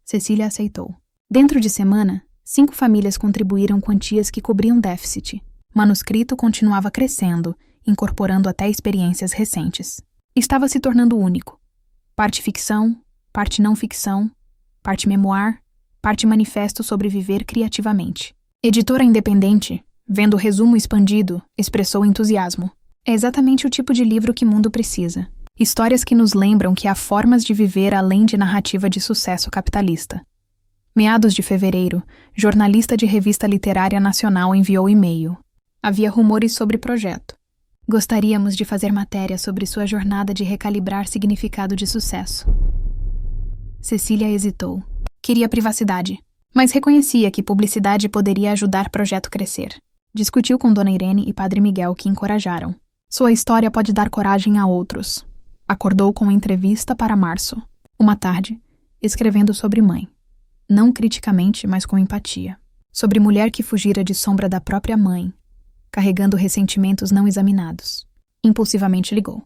Cecília aceitou. Dentro de semana, 5 famílias contribuíram quantias que cobriam déficit. Manuscrito continuava crescendo, incorporando até experiências recentes. Estava se tornando único. Parte ficção, parte não ficção, parte memoir, parte manifesto sobre viver criativamente. Editora independente, vendo o resumo expandido, expressou entusiasmo. É exatamente o tipo de livro que o mundo precisa. Histórias que nos lembram que há formas de viver além de narrativa de sucesso capitalista. Meados de fevereiro, jornalista de revista literária nacional enviou e-mail. Havia rumores sobre projeto. Gostaríamos de fazer matéria sobre sua jornada de recalibrar significado de sucesso. Cecília hesitou. Queria privacidade, mas reconhecia que publicidade poderia ajudar o projeto a crescer. Discutiu com Dona Irene e Padre Miguel, que encorajaram. Sua história pode dar coragem a outros. Acordou com entrevista para março. Uma tarde, escrevendo sobre mãe. Não criticamente, mas com empatia. Sobre mulher que fugira de sombra da própria mãe, carregando ressentimentos não examinados. Impulsivamente ligou.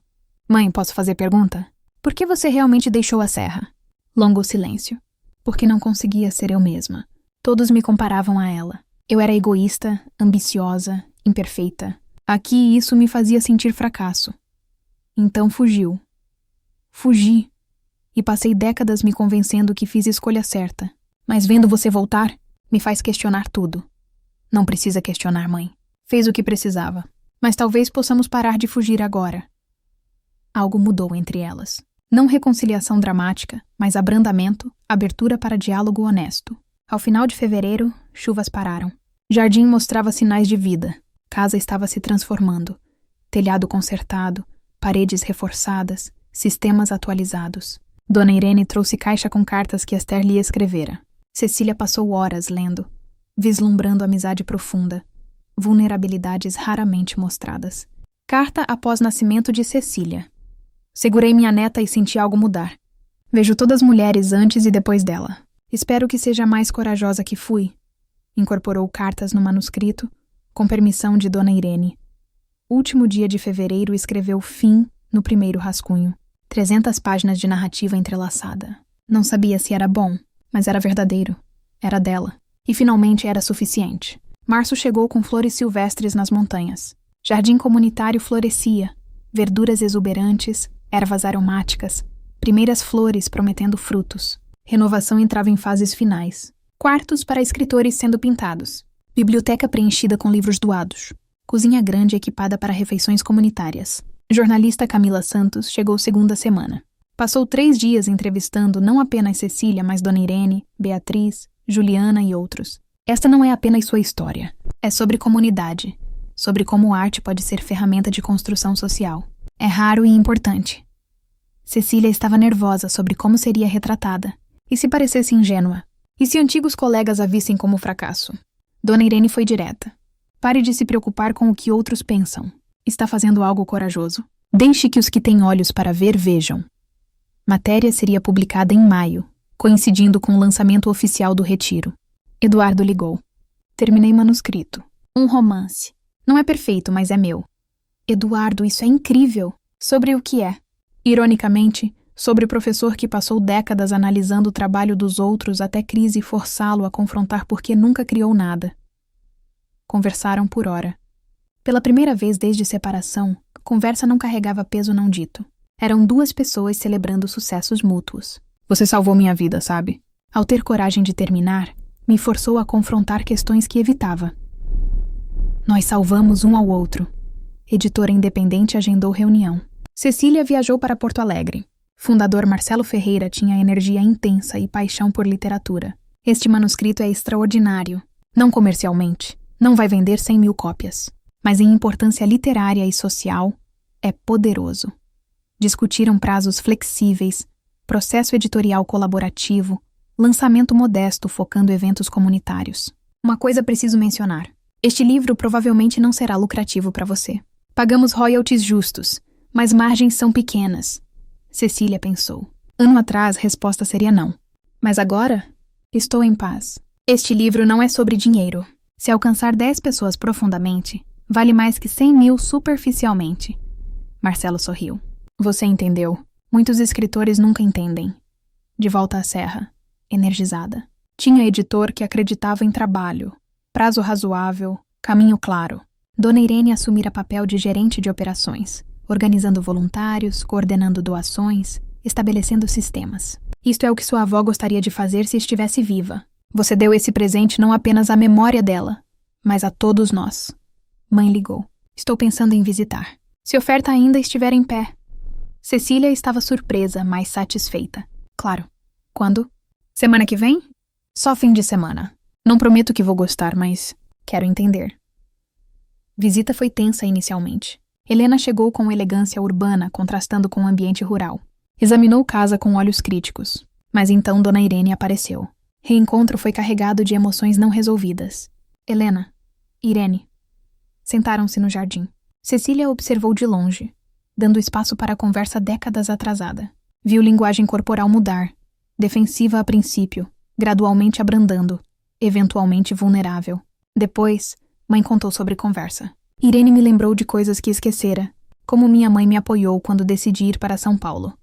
Mãe, posso fazer pergunta? Por que você realmente deixou a serra? Longo silêncio. Porque não conseguia ser eu mesma. Todos me comparavam a ela. Eu era egoísta, ambiciosa, imperfeita. Aqui isso me fazia sentir fracasso. Então fugiu. Fugi. E passei décadas me convencendo que fiz a escolha certa. Mas vendo você voltar, me faz questionar tudo. Não precisa questionar, mãe. Fez o que precisava. Mas talvez possamos parar de fugir agora. Algo mudou entre elas. Não reconciliação dramática, mas abrandamento, abertura para diálogo honesto. Ao final de fevereiro, chuvas pararam. Jardim mostrava sinais de vida. Casa estava se transformando. Telhado consertado, paredes reforçadas, sistemas atualizados. Dona Irene trouxe caixa com cartas que Esther lhe escrevera. Cecília passou horas lendo, vislumbrando amizade profunda, vulnerabilidades raramente mostradas. Carta após nascimento de Cecília. Segurei minha neta e senti algo mudar. Vejo todas as mulheres antes e depois dela. Espero que seja mais corajosa que fui. Incorporou cartas no manuscrito, com permissão de Dona Irene. Último dia de fevereiro escreveu fim no primeiro rascunho. 300 páginas de narrativa entrelaçada. Não sabia se era bom, mas era verdadeiro. Era dela. E finalmente era suficiente. Março chegou com flores silvestres nas montanhas. Jardim comunitário florescia. Verduras exuberantes, ervas aromáticas, primeiras flores prometendo frutos. Renovação entrava em fases finais. Quartos para escritores sendo pintados. Biblioteca preenchida com livros doados. Cozinha grande equipada para refeições comunitárias. Jornalista Camila Santos chegou segunda semana. Passou 3 dias entrevistando não apenas Cecília, mas Dona Irene, Beatriz, Juliana e outros. Esta não é apenas sua história. É sobre comunidade. Sobre como a arte pode ser ferramenta de construção social. É raro e importante. Cecília estava nervosa sobre como seria retratada. E se parecesse ingênua? E se antigos colegas a vissem como fracasso? Dona Irene foi direta. Pare de se preocupar com o que outros pensam. Está fazendo algo corajoso. Deixe que os que têm olhos para ver vejam. Matéria seria publicada em maio, coincidindo com o lançamento oficial do retiro. Eduardo ligou. Terminei manuscrito. Um romance. Não é perfeito, mas é meu. Eduardo, isso é incrível. Sobre o que é? Ironicamente, sobre o professor que passou décadas analisando o trabalho dos outros até crise forçá-lo a confrontar porque nunca criou nada. Conversaram por hora. Pela primeira vez desde separação, a conversa não carregava peso não dito. Eram 2 pessoas celebrando sucessos mútuos. Você salvou minha vida, sabe? Ao ter coragem de terminar, me forçou a confrontar questões que evitava. Nós salvamos um ao outro. Editora independente agendou reunião. Cecília viajou para Porto Alegre. Fundador Marcelo Ferreira tinha energia intensa e paixão por literatura. Este manuscrito é extraordinário. Não comercialmente. Não vai vender 100.000 cópias. Mas em importância literária e social, é poderoso. Discutiram prazos flexíveis, processo editorial colaborativo, lançamento modesto focando eventos comunitários. Uma coisa preciso mencionar. Este livro provavelmente não será lucrativo para você. Pagamos royalties justos, mas margens são pequenas. Cecília pensou. Ano atrás, resposta seria não. Mas agora, estou em paz. Este livro não é sobre dinheiro. Se alcançar 10 pessoas profundamente, vale mais que 100.000 superficialmente. Marcelo sorriu. Você entendeu. Muitos escritores nunca entendem. De volta à serra, energizada. Tinha editor que acreditava em trabalho. Prazo razoável, caminho claro. Dona Irene assumira papel de gerente de operações, organizando voluntários, coordenando doações, estabelecendo sistemas. Isto é o que sua avó gostaria de fazer se estivesse viva. Você deu esse presente não apenas à memória dela, mas a todos nós. Mãe ligou. Estou pensando em visitar. Se a oferta ainda estiver em pé. Cecília estava surpresa, mas satisfeita. Claro. Quando? Semana que vem? Só fim de semana. Não prometo que vou gostar, mas quero entender. Visita foi tensa inicialmente. Helena chegou com elegância urbana, contrastando com o ambiente rural. Examinou casa com olhos críticos. Mas então Dona Irene apareceu. Reencontro foi carregado de emoções não resolvidas. Helena, Irene. Sentaram-se no jardim. Cecília observou de longe, dando espaço para a conversa décadas atrasada. Viu linguagem corporal mudar, defensiva a princípio, gradualmente abrandando, eventualmente vulnerável. Depois, mãe contou sobre conversa. Irene me lembrou de coisas que esquecera, como minha mãe me apoiou quando decidi ir para São Paulo.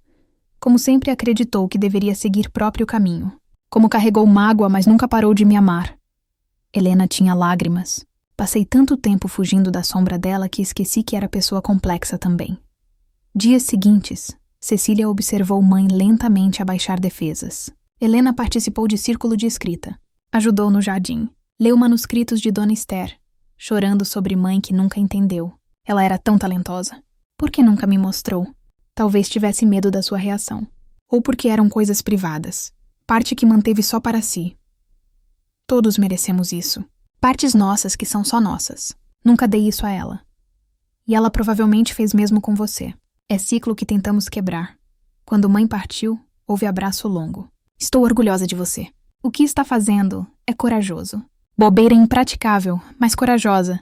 Como sempre acreditou que deveria seguir próprio caminho. Como carregou mágoa, mas nunca parou de me amar. Helena tinha lágrimas. Passei tanto tempo fugindo da sombra dela que esqueci que era pessoa complexa também. Dias seguintes, Cecília observou mãe lentamente abaixar defesas. Helena participou de círculo de escrita. Ajudou no jardim. Leu manuscritos de Dona Esther, chorando sobre mãe que nunca entendeu. Ela era tão talentosa. Por que nunca me mostrou? Talvez tivesse medo da sua reação. Ou porque eram coisas privadas. Parte que manteve só para si. Todos merecemos isso. Partes nossas que são só nossas. Nunca dei isso a ela. E ela provavelmente fez mesmo com você. É ciclo que tentamos quebrar. Quando mãe partiu, houve abraço longo. Estou orgulhosa de você. O que está fazendo é corajoso. Bobeira impraticável, mas corajosa.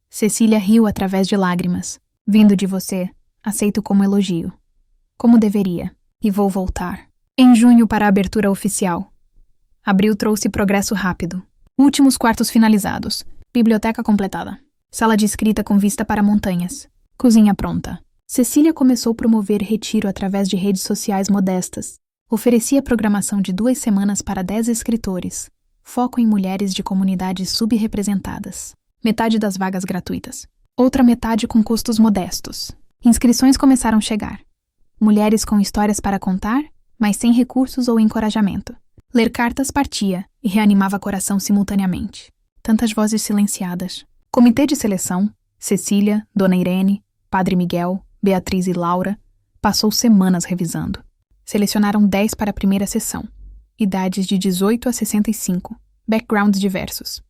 Cecília riu através de lágrimas. Vindo de você, aceito como elogio. Como deveria. E vou voltar. Em junho para a abertura oficial. Abril trouxe progresso rápido. Últimos quartos finalizados. Biblioteca completada. Sala de escrita com vista para montanhas. Cozinha pronta. Cecília começou a promover retiro através de redes sociais modestas. Oferecia programação de 2 semanas para 10 escritores. Foco em mulheres de comunidades subrepresentadas. Metade das vagas gratuitas. Outra metade com custos modestos. Inscrições começaram a chegar. Mulheres com histórias para contar, mas sem recursos ou encorajamento. Ler cartas partia e reanimava coração simultaneamente. Tantas vozes silenciadas. Comitê de seleção, Cecília, Dona Irene, Padre Miguel, Beatriz e Laura, passou semanas revisando. Selecionaram 10 para a primeira sessão. Idades de 18 a 65. Backgrounds diversos.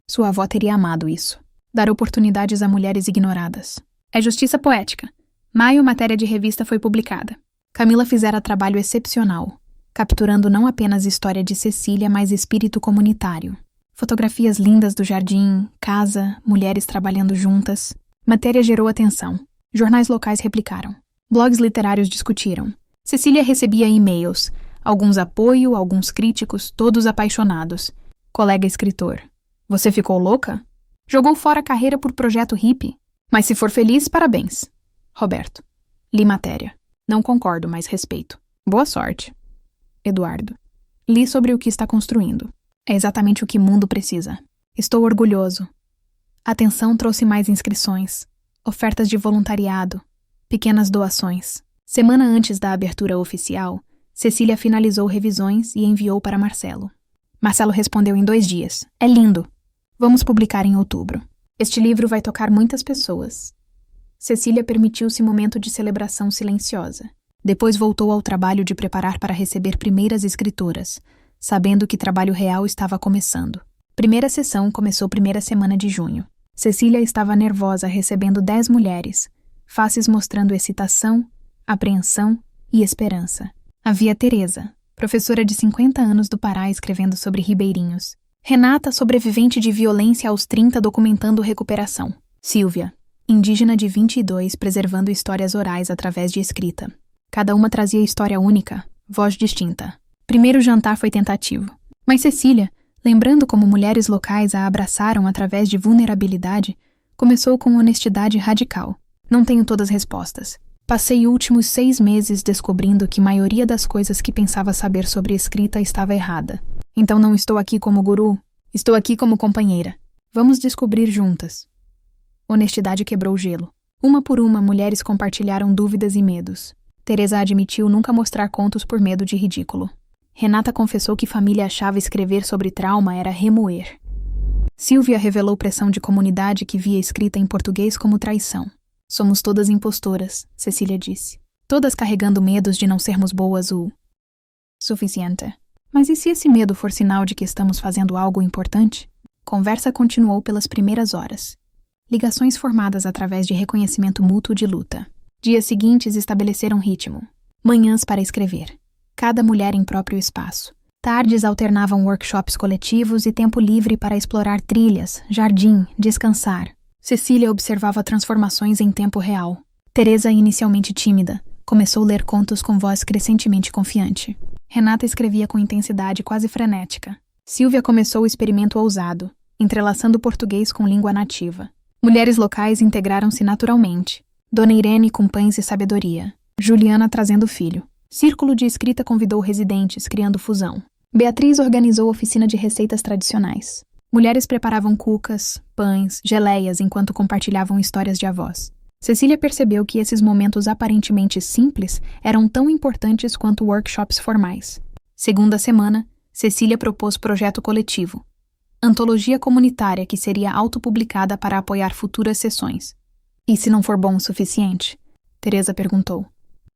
Sua avó teria amado isso. Dar oportunidades a mulheres ignoradas. É justiça poética. Maio, matéria de revista foi publicada. Camila fizera trabalho excepcional, capturando não apenas história de Cecília, mas espírito comunitário. Fotografias lindas do jardim, casa, mulheres trabalhando juntas. Matéria gerou atenção. Jornais locais replicaram. Blogs literários discutiram. Cecília recebia e-mails. Alguns apoio, alguns críticos, todos apaixonados. Colega escritor. Você ficou louca? Jogou fora a carreira por projeto hippie? Mas se for feliz, parabéns. Roberto. Li matéria. Não concordo, mas respeito. Boa sorte. Eduardo. Li sobre o que está construindo. É exatamente o que o mundo precisa. Estou orgulhoso. Atenção trouxe mais inscrições. Ofertas de voluntariado. Pequenas doações. Semana antes da abertura oficial, Cecília finalizou revisões e enviou para Marcelo. Marcelo respondeu em 2 dias. É lindo. Vamos publicar em outubro. Este livro vai tocar muitas pessoas. Cecília permitiu-se momento de celebração silenciosa. Depois voltou ao trabalho de preparar para receber primeiras escritoras, sabendo que trabalho real estava começando. Primeira sessão começou primeira semana de junho. Cecília estava nervosa recebendo 10 mulheres, faces mostrando excitação, apreensão e esperança. Havia Teresa, professora de 50 anos do Pará escrevendo sobre ribeirinhos. Renata, sobrevivente de violência aos 30 documentando recuperação. Silvia, indígena de 22 preservando histórias orais através de escrita. Cada uma trazia história única, voz distinta. Primeiro jantar foi tentativo. Mas Cecília, lembrando como mulheres locais a abraçaram através de vulnerabilidade, começou com honestidade radical. Não tenho todas as respostas. Passei últimos 6 meses descobrindo que a maioria das coisas que pensava saber sobre escrita estava errada. Então não estou aqui como guru, estou aqui como companheira. Vamos descobrir juntas. Honestidade quebrou o gelo. Uma por uma, mulheres compartilharam dúvidas e medos. Teresa admitiu nunca mostrar contos por medo de ridículo. Renata confessou que família achava escrever sobre trauma era remoer. Silvia revelou pressão de comunidade que via escrita em português como traição. Somos todas impostoras, Cecília disse. Todas carregando medos de não sermos boas o suficiente. Mas e se esse medo for sinal de que estamos fazendo algo importante? Conversa continuou pelas primeiras horas. Ligações formadas através de reconhecimento mútuo de luta. Dias seguintes estabeleceram ritmo. Manhãs para escrever. cada mulher em próprio espaço. Tardes alternavam workshops coletivos e tempo livre para explorar trilhas, jardim, descansar. Cecília observava transformações em tempo real. Teresa, inicialmente tímida, começou a ler contos com voz crescentemente confiante. Renata escrevia com intensidade quase frenética. Silvia começou o experimento ousado, entrelaçando português com língua nativa. Mulheres locais integraram-se naturalmente. Dona Irene com pães e sabedoria. Juliana trazendo filho. Círculo de escrita convidou residentes, criando fusão. Beatriz organizou oficina de receitas tradicionais. Mulheres preparavam cucas, pães, geleias enquanto compartilhavam histórias de avós. Cecília percebeu que esses momentos aparentemente simples eram tão importantes quanto workshops formais. Segunda semana, Cecília propôs projeto coletivo. Antologia comunitária que seria autopublicada para apoiar futuras sessões. E se não for bom o suficiente? Teresa perguntou.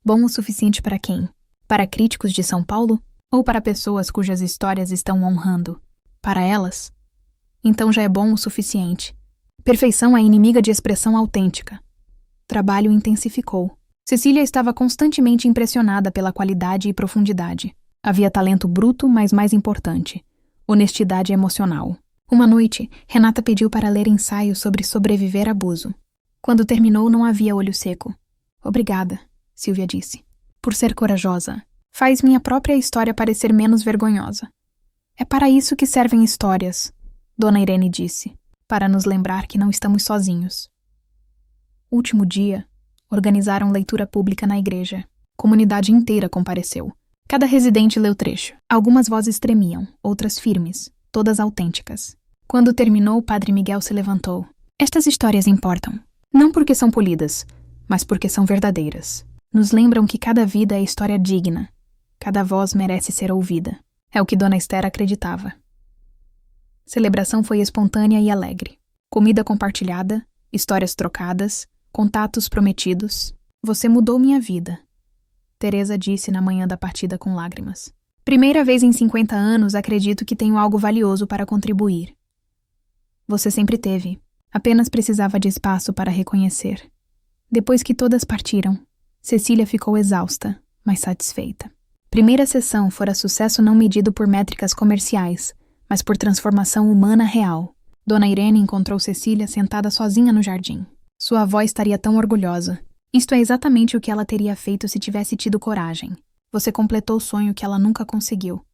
Bom o suficiente para quem? Para críticos de São Paulo? Ou para pessoas cujas histórias estão honrando? Para elas? Então já é bom o suficiente. Perfeição é inimiga de expressão autêntica. Trabalho intensificou. Cecília estava constantemente impressionada pela qualidade e profundidade. Havia talento bruto, mas mais importante, honestidade emocional. Uma noite, Renata pediu para ler ensaio sobre sobreviver a abuso. Quando terminou, não havia olho seco. Obrigada, Silvia disse. Por ser corajosa. Faz minha própria história parecer menos vergonhosa. É para isso que servem histórias, Dona Irene disse, para nos lembrar que não estamos sozinhos. Último dia, organizaram leitura pública na igreja. Comunidade inteira compareceu. Cada residente leu trecho. Algumas vozes tremiam, outras firmes, todas autênticas. Quando terminou, o Padre Miguel se levantou. Estas histórias importam. Não porque são polidas, mas porque são verdadeiras. Nos lembram que cada vida é história digna. Cada voz merece ser ouvida. É o que Dona Esther acreditava. Celebração foi espontânea e alegre. Comida compartilhada, histórias trocadas, contatos prometidos. Você mudou minha vida, Teresa disse na manhã da partida com lágrimas. Primeira vez em 50 anos acredito que tenho algo valioso para contribuir. Você sempre teve. Apenas precisava de espaço para reconhecer. Depois que todas partiram, Cecília ficou exausta, mas satisfeita. Primeira sessão fora sucesso não medido por métricas comerciais, mas por transformação humana real. Dona Irene encontrou Cecília sentada sozinha no jardim. Sua avó estaria tão orgulhosa. Isto é exatamente o que ela teria feito se tivesse tido coragem. Você completou o sonho que ela nunca conseguiu.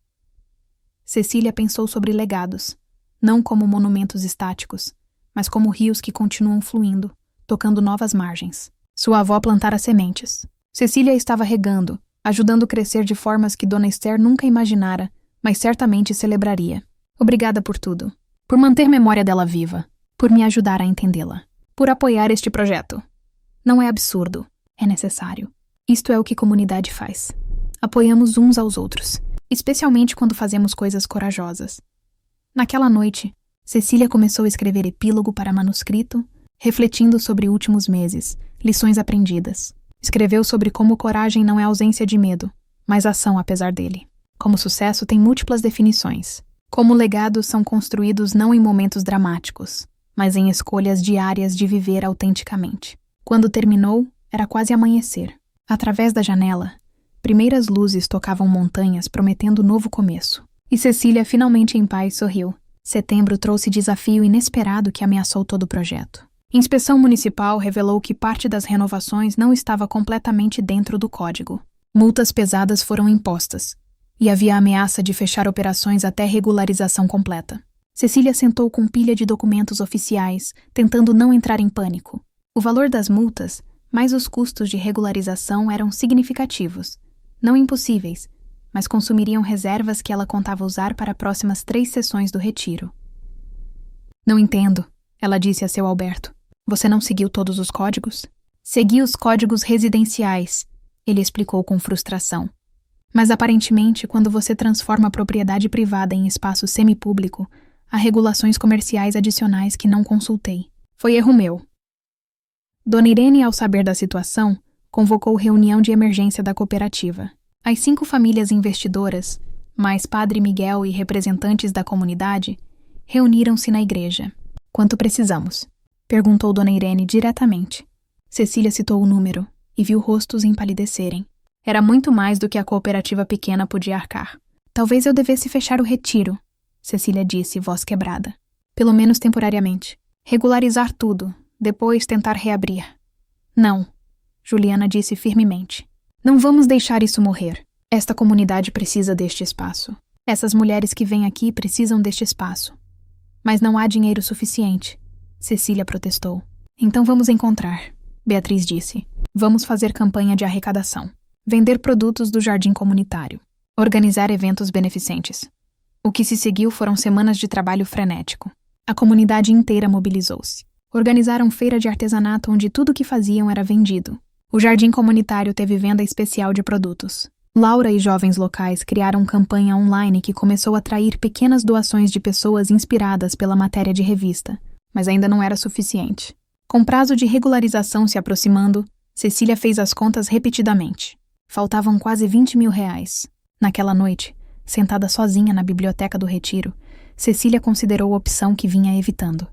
Cecília pensou sobre legados, não como monumentos estáticos, mas como rios que continuam fluindo, tocando novas margens. Sua avó plantara sementes. Cecília estava regando, ajudando a crescer de formas que Dona Esther nunca imaginara, mas certamente celebraria. Obrigada por tudo. Por manter memória dela viva. Por me ajudar a entendê-la. Por apoiar este projeto. Não é absurdo. É necessário. Isto é o que comunidade faz. Apoiamos uns aos outros, especialmente quando fazemos coisas corajosas. Naquela noite, Cecília começou a escrever epílogo para manuscrito, refletindo sobre últimos meses, lições aprendidas. Escreveu sobre como coragem não é ausência de medo, mas ação apesar dele. Como sucesso tem múltiplas definições. Como legados são construídos não em momentos dramáticos, mas em escolhas diárias de viver autenticamente. Quando terminou, era quase amanhecer. Através da janela, primeiras luzes tocavam montanhas prometendo novo começo. E Cecília, finalmente em paz, sorriu. Setembro trouxe desafio inesperado que ameaçou todo o projeto. Inspeção municipal revelou que parte das renovações não estava completamente dentro do código. Multas pesadas foram impostas, e havia a ameaça de fechar operações até regularização completa. Cecília sentou com pilha de documentos oficiais, tentando não entrar em pânico. O valor das multas, mais os custos de regularização eram significativos, não impossíveis, mas consumiriam reservas que ela contava usar para próximas 3 sessões do retiro. Não entendo, ela disse a seu Alberto. Você não seguiu todos os códigos? Segui os códigos residenciais, ele explicou com frustração. Mas aparentemente, quando você transforma a propriedade privada em espaço semipúblico, há regulações comerciais adicionais que não consultei. Foi erro meu. Dona Irene, ao saber da situação, convocou reunião de emergência da cooperativa. As 5 famílias investidoras, mais Padre Miguel e representantes da comunidade, reuniram-se na igreja. Quanto precisamos? Perguntou Dona Irene diretamente. Cecília citou o número e viu rostos empalidecerem. Era muito mais do que a cooperativa pequena podia arcar. Talvez eu devesse fechar o retiro, Cecília disse, voz quebrada. Pelo menos temporariamente. Regularizar tudo, depois tentar reabrir. Não, Juliana disse firmemente. Não vamos deixar isso morrer. Esta comunidade precisa deste espaço. Essas mulheres que vêm aqui precisam deste espaço. Mas não há dinheiro suficiente, Cecília protestou. Então vamos encontrar, Beatriz disse. Vamos fazer campanha de arrecadação. Vender produtos do jardim comunitário. Organizar eventos beneficentes. O que se seguiu foram semanas de trabalho frenético. A comunidade inteira mobilizou-se. Organizaram feira de artesanato onde tudo o que faziam era vendido. O jardim comunitário teve venda especial de produtos. Laura e jovens locais criaram campanha online que começou a atrair pequenas doações de pessoas inspiradas pela matéria de revista, mas ainda não era suficiente. Com prazo de regularização se aproximando, Cecília fez as contas repetidamente. Faltavam quase 20 mil reais. Naquela noite, sentada sozinha na biblioteca do retiro, Cecília considerou a opção que vinha evitando: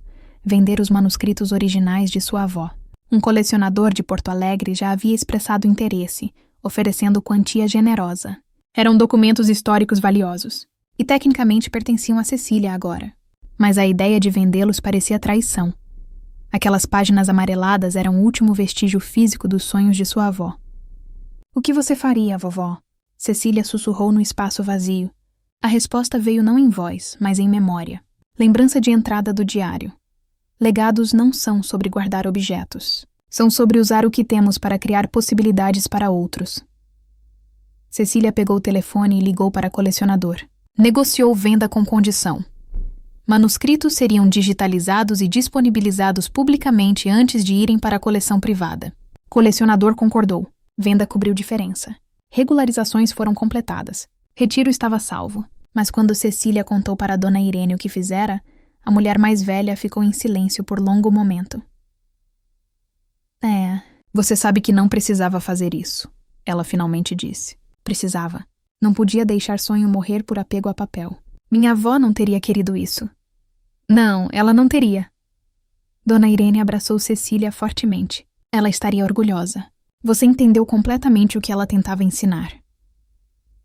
vender os manuscritos originais de sua avó. Um colecionador de Porto Alegre já havia expressado interesse, oferecendo quantia generosa. Eram documentos históricos valiosos, e tecnicamente pertenciam a Cecília agora. Mas a ideia de vendê-los parecia traição. Aquelas páginas amareladas eram o último vestígio físico dos sonhos de sua avó. O que você faria, vovó? Cecília sussurrou no espaço vazio. A resposta veio não em voz, mas em memória. Lembrança de entrada do diário. Legados não são sobre guardar objetos. São sobre usar o que temos para criar possibilidades para outros. Cecília pegou o telefone e ligou para colecionador. Negociou venda com condição. Manuscritos seriam digitalizados e disponibilizados publicamente antes de irem para a coleção privada. Colecionador concordou. Venda cobriu diferença. Regularizações foram completadas. Retiro estava salvo. Mas quando Cecília contou para Dona Irene o que fizera, a mulher mais velha ficou em silêncio por longo momento. Você sabe que não precisava fazer isso, ela finalmente disse. Precisava. Não podia deixar sonho morrer por apego a papel. Minha avó não teria querido isso. Não, ela não teria. Dona Irene abraçou Cecília fortemente. Ela estaria orgulhosa. Você entendeu completamente o que ela tentava ensinar.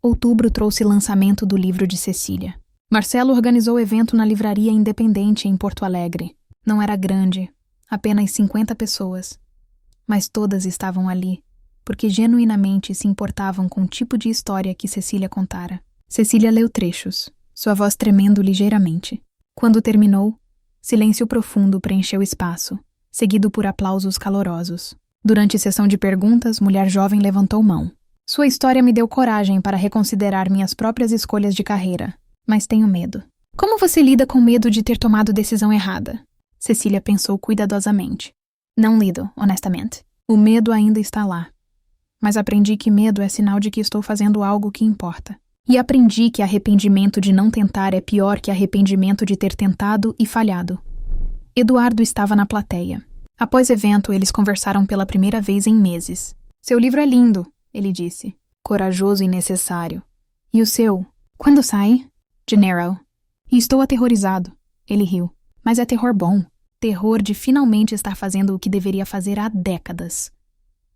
Outubro trouxe lançamento do livro de Cecília. Marcelo organizou evento na livraria independente em Porto Alegre. Não era grande, apenas 50 pessoas. Mas todas estavam ali, porque genuinamente se importavam com o tipo de história que Cecília contara. Cecília leu trechos, sua voz tremendo ligeiramente. Quando terminou, silêncio profundo preencheu o espaço, seguido por aplausos calorosos. Durante sessão de perguntas, mulher jovem levantou mão. Sua história me deu coragem para reconsiderar minhas próprias escolhas de carreira, mas tenho medo. Como você lida com medo de ter tomado decisão errada? Cecília pensou cuidadosamente. Não lido, honestamente. O medo ainda está lá. Mas aprendi que medo é sinal de que estou fazendo algo que importa. E aprendi que arrependimento de não tentar é pior que arrependimento de ter tentado e falhado. Eduardo estava na plateia. Após o evento, eles conversaram pela primeira vez em meses. Seu livro é lindo, ele disse. Corajoso e necessário. E o seu? Quando sai? Janeiro. E estou aterrorizado. Ele riu. Mas é terror bom. Terror de finalmente estar fazendo o que deveria fazer há décadas.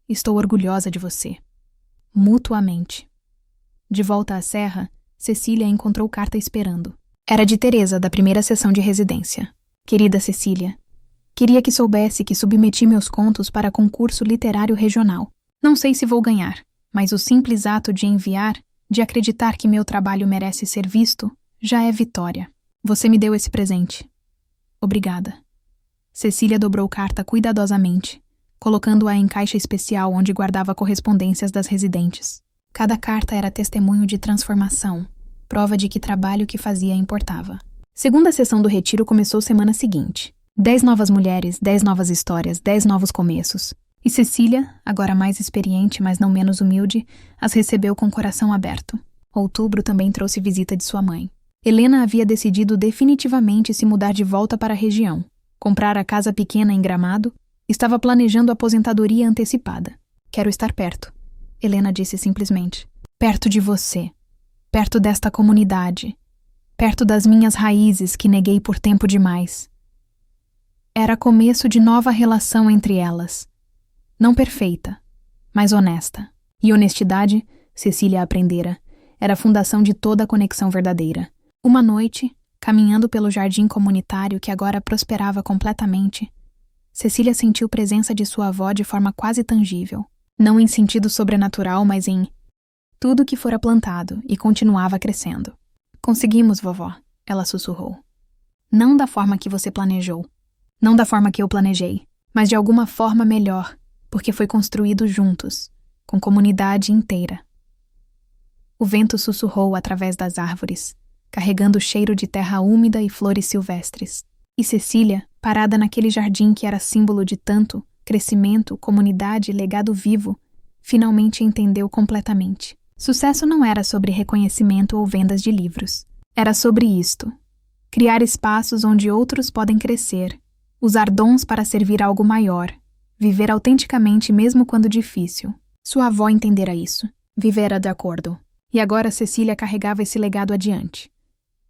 Estou orgulhosa de você. Mutuamente. De volta à serra, Cecília encontrou carta esperando. Era de Teresa, da primeira sessão de residência. Querida Cecília, queria que soubesse que submeti meus contos para concurso literário regional. Não sei se vou ganhar, mas o simples ato de enviar, de acreditar que meu trabalho merece ser visto, já é vitória. Você me deu esse presente. Obrigada. Cecília dobrou carta cuidadosamente, colocando-a em caixa especial onde guardava correspondências das residentes. Cada carta era testemunho de transformação, prova de que trabalho que fazia importava. Segunda sessão do retiro começou semana seguinte. 10 novas mulheres, 10 novas histórias, 10 novos começos. E Cecília, agora mais experiente, mas não menos humilde, as recebeu com o coração aberto. Outubro também trouxe visita de sua mãe. Helena havia decidido definitivamente se mudar de volta para a região. Comprar a casa pequena em Gramado, estava planejando a aposentadoria antecipada. Quero estar perto, Helena disse simplesmente. Perto de você. Perto desta comunidade. Perto das minhas raízes que neguei por tempo demais. Era começo de nova relação entre elas. Não perfeita, mas honesta. E honestidade, Cecília aprendera, era a fundação de toda a conexão verdadeira. Uma noite, caminhando pelo jardim comunitário que agora prosperava completamente, Cecília sentiu presença de sua avó de forma quase tangível. Não em sentido sobrenatural, mas em tudo que fora plantado e continuava crescendo. Conseguimos, vovó, ela sussurrou. Não da forma que você planejou. Não da forma que eu planejei, mas de alguma forma melhor, porque foi construído juntos, com comunidade inteira. O vento sussurrou através das árvores, carregando o cheiro de terra úmida e flores silvestres. E Cecília, parada naquele jardim que era símbolo de tanto crescimento, comunidade e legado vivo, finalmente entendeu completamente. Sucesso não era sobre reconhecimento ou vendas de livros. Era sobre isto. Criar espaços onde outros podem crescer, usar dons para servir algo maior, viver autenticamente mesmo quando difícil. Sua avó entendera isso, vivera de acordo. E agora Cecília carregava esse legado adiante.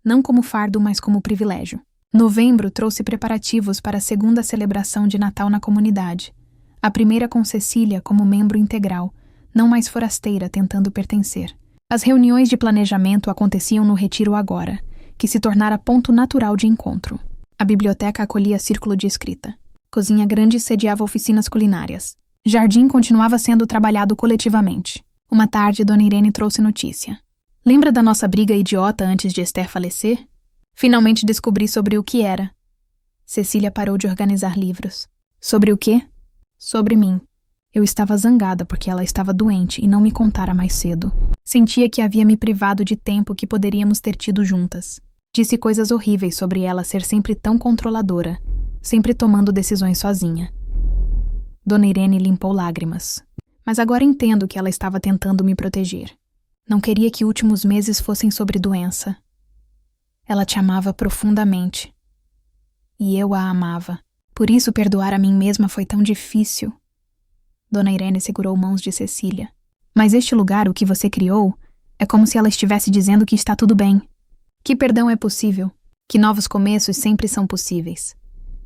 Não como fardo, mas como privilégio. Novembro trouxe preparativos para a segunda celebração de Natal na comunidade. A primeira com Cecília como membro integral, não mais forasteira tentando pertencer. As reuniões de planejamento aconteciam no retiro agora, que se tornara ponto natural de encontro. A biblioteca acolhia círculo de escrita. Cozinha grande sediava oficinas culinárias. Jardim continuava sendo trabalhado coletivamente. Uma tarde, Dona Irene trouxe notícia. Lembra da nossa briga idiota antes de Esther falecer? Finalmente descobri sobre o que era. Cecília parou de organizar livros. Sobre o quê? Sobre mim. Eu estava zangada porque ela estava doente e não me contara mais cedo. Sentia que havia me privado de tempo que poderíamos ter tido juntas. Disse coisas horríveis sobre ela ser sempre tão controladora, sempre tomando decisões sozinha. Dona Irene limpou lágrimas. Mas agora entendo que ela estava tentando me proteger. Não queria que últimos meses fossem sobre doença. Ela te amava profundamente. E eu a amava. Por isso perdoar a mim mesma foi tão difícil. Dona Irene segurou mãos de Cecília. Mas este lugar, o que você criou, é como se ela estivesse dizendo que está tudo bem. Que perdão é possível. Que novos começos sempre são possíveis.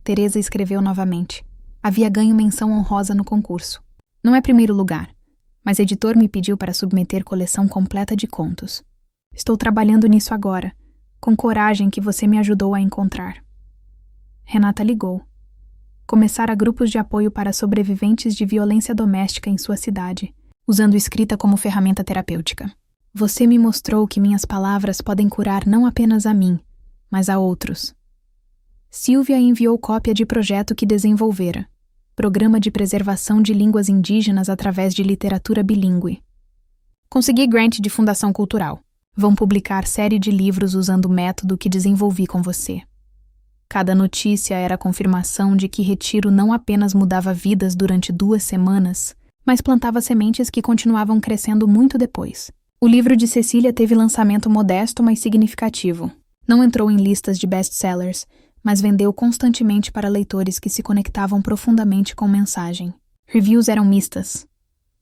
Teresa escreveu novamente. Havia ganho menção honrosa no concurso. Não é primeiro lugar, mas editor me pediu para submeter coleção completa de contos. Estou trabalhando nisso agora, com coragem que você me ajudou a encontrar. Renata ligou. Começara grupos de apoio para sobreviventes de violência doméstica em sua cidade, usando escrita como ferramenta terapêutica. Você me mostrou que minhas palavras podem curar não apenas a mim, mas a outros. Silvia enviou cópia de projeto que desenvolvera. Programa de Preservação de Línguas Indígenas através de literatura bilíngue. Consegui grant de Fundação Cultural. Vão publicar série de livros usando o método que desenvolvi com você. Cada notícia era a confirmação de que retiro não apenas mudava vidas durante 2 semanas, mas plantava sementes que continuavam crescendo muito depois. O livro de Cecília teve lançamento modesto, mas significativo. Não entrou em listas de best-sellers, mas vendeu constantemente para leitores que se conectavam profundamente com mensagem. Reviews eram mistas.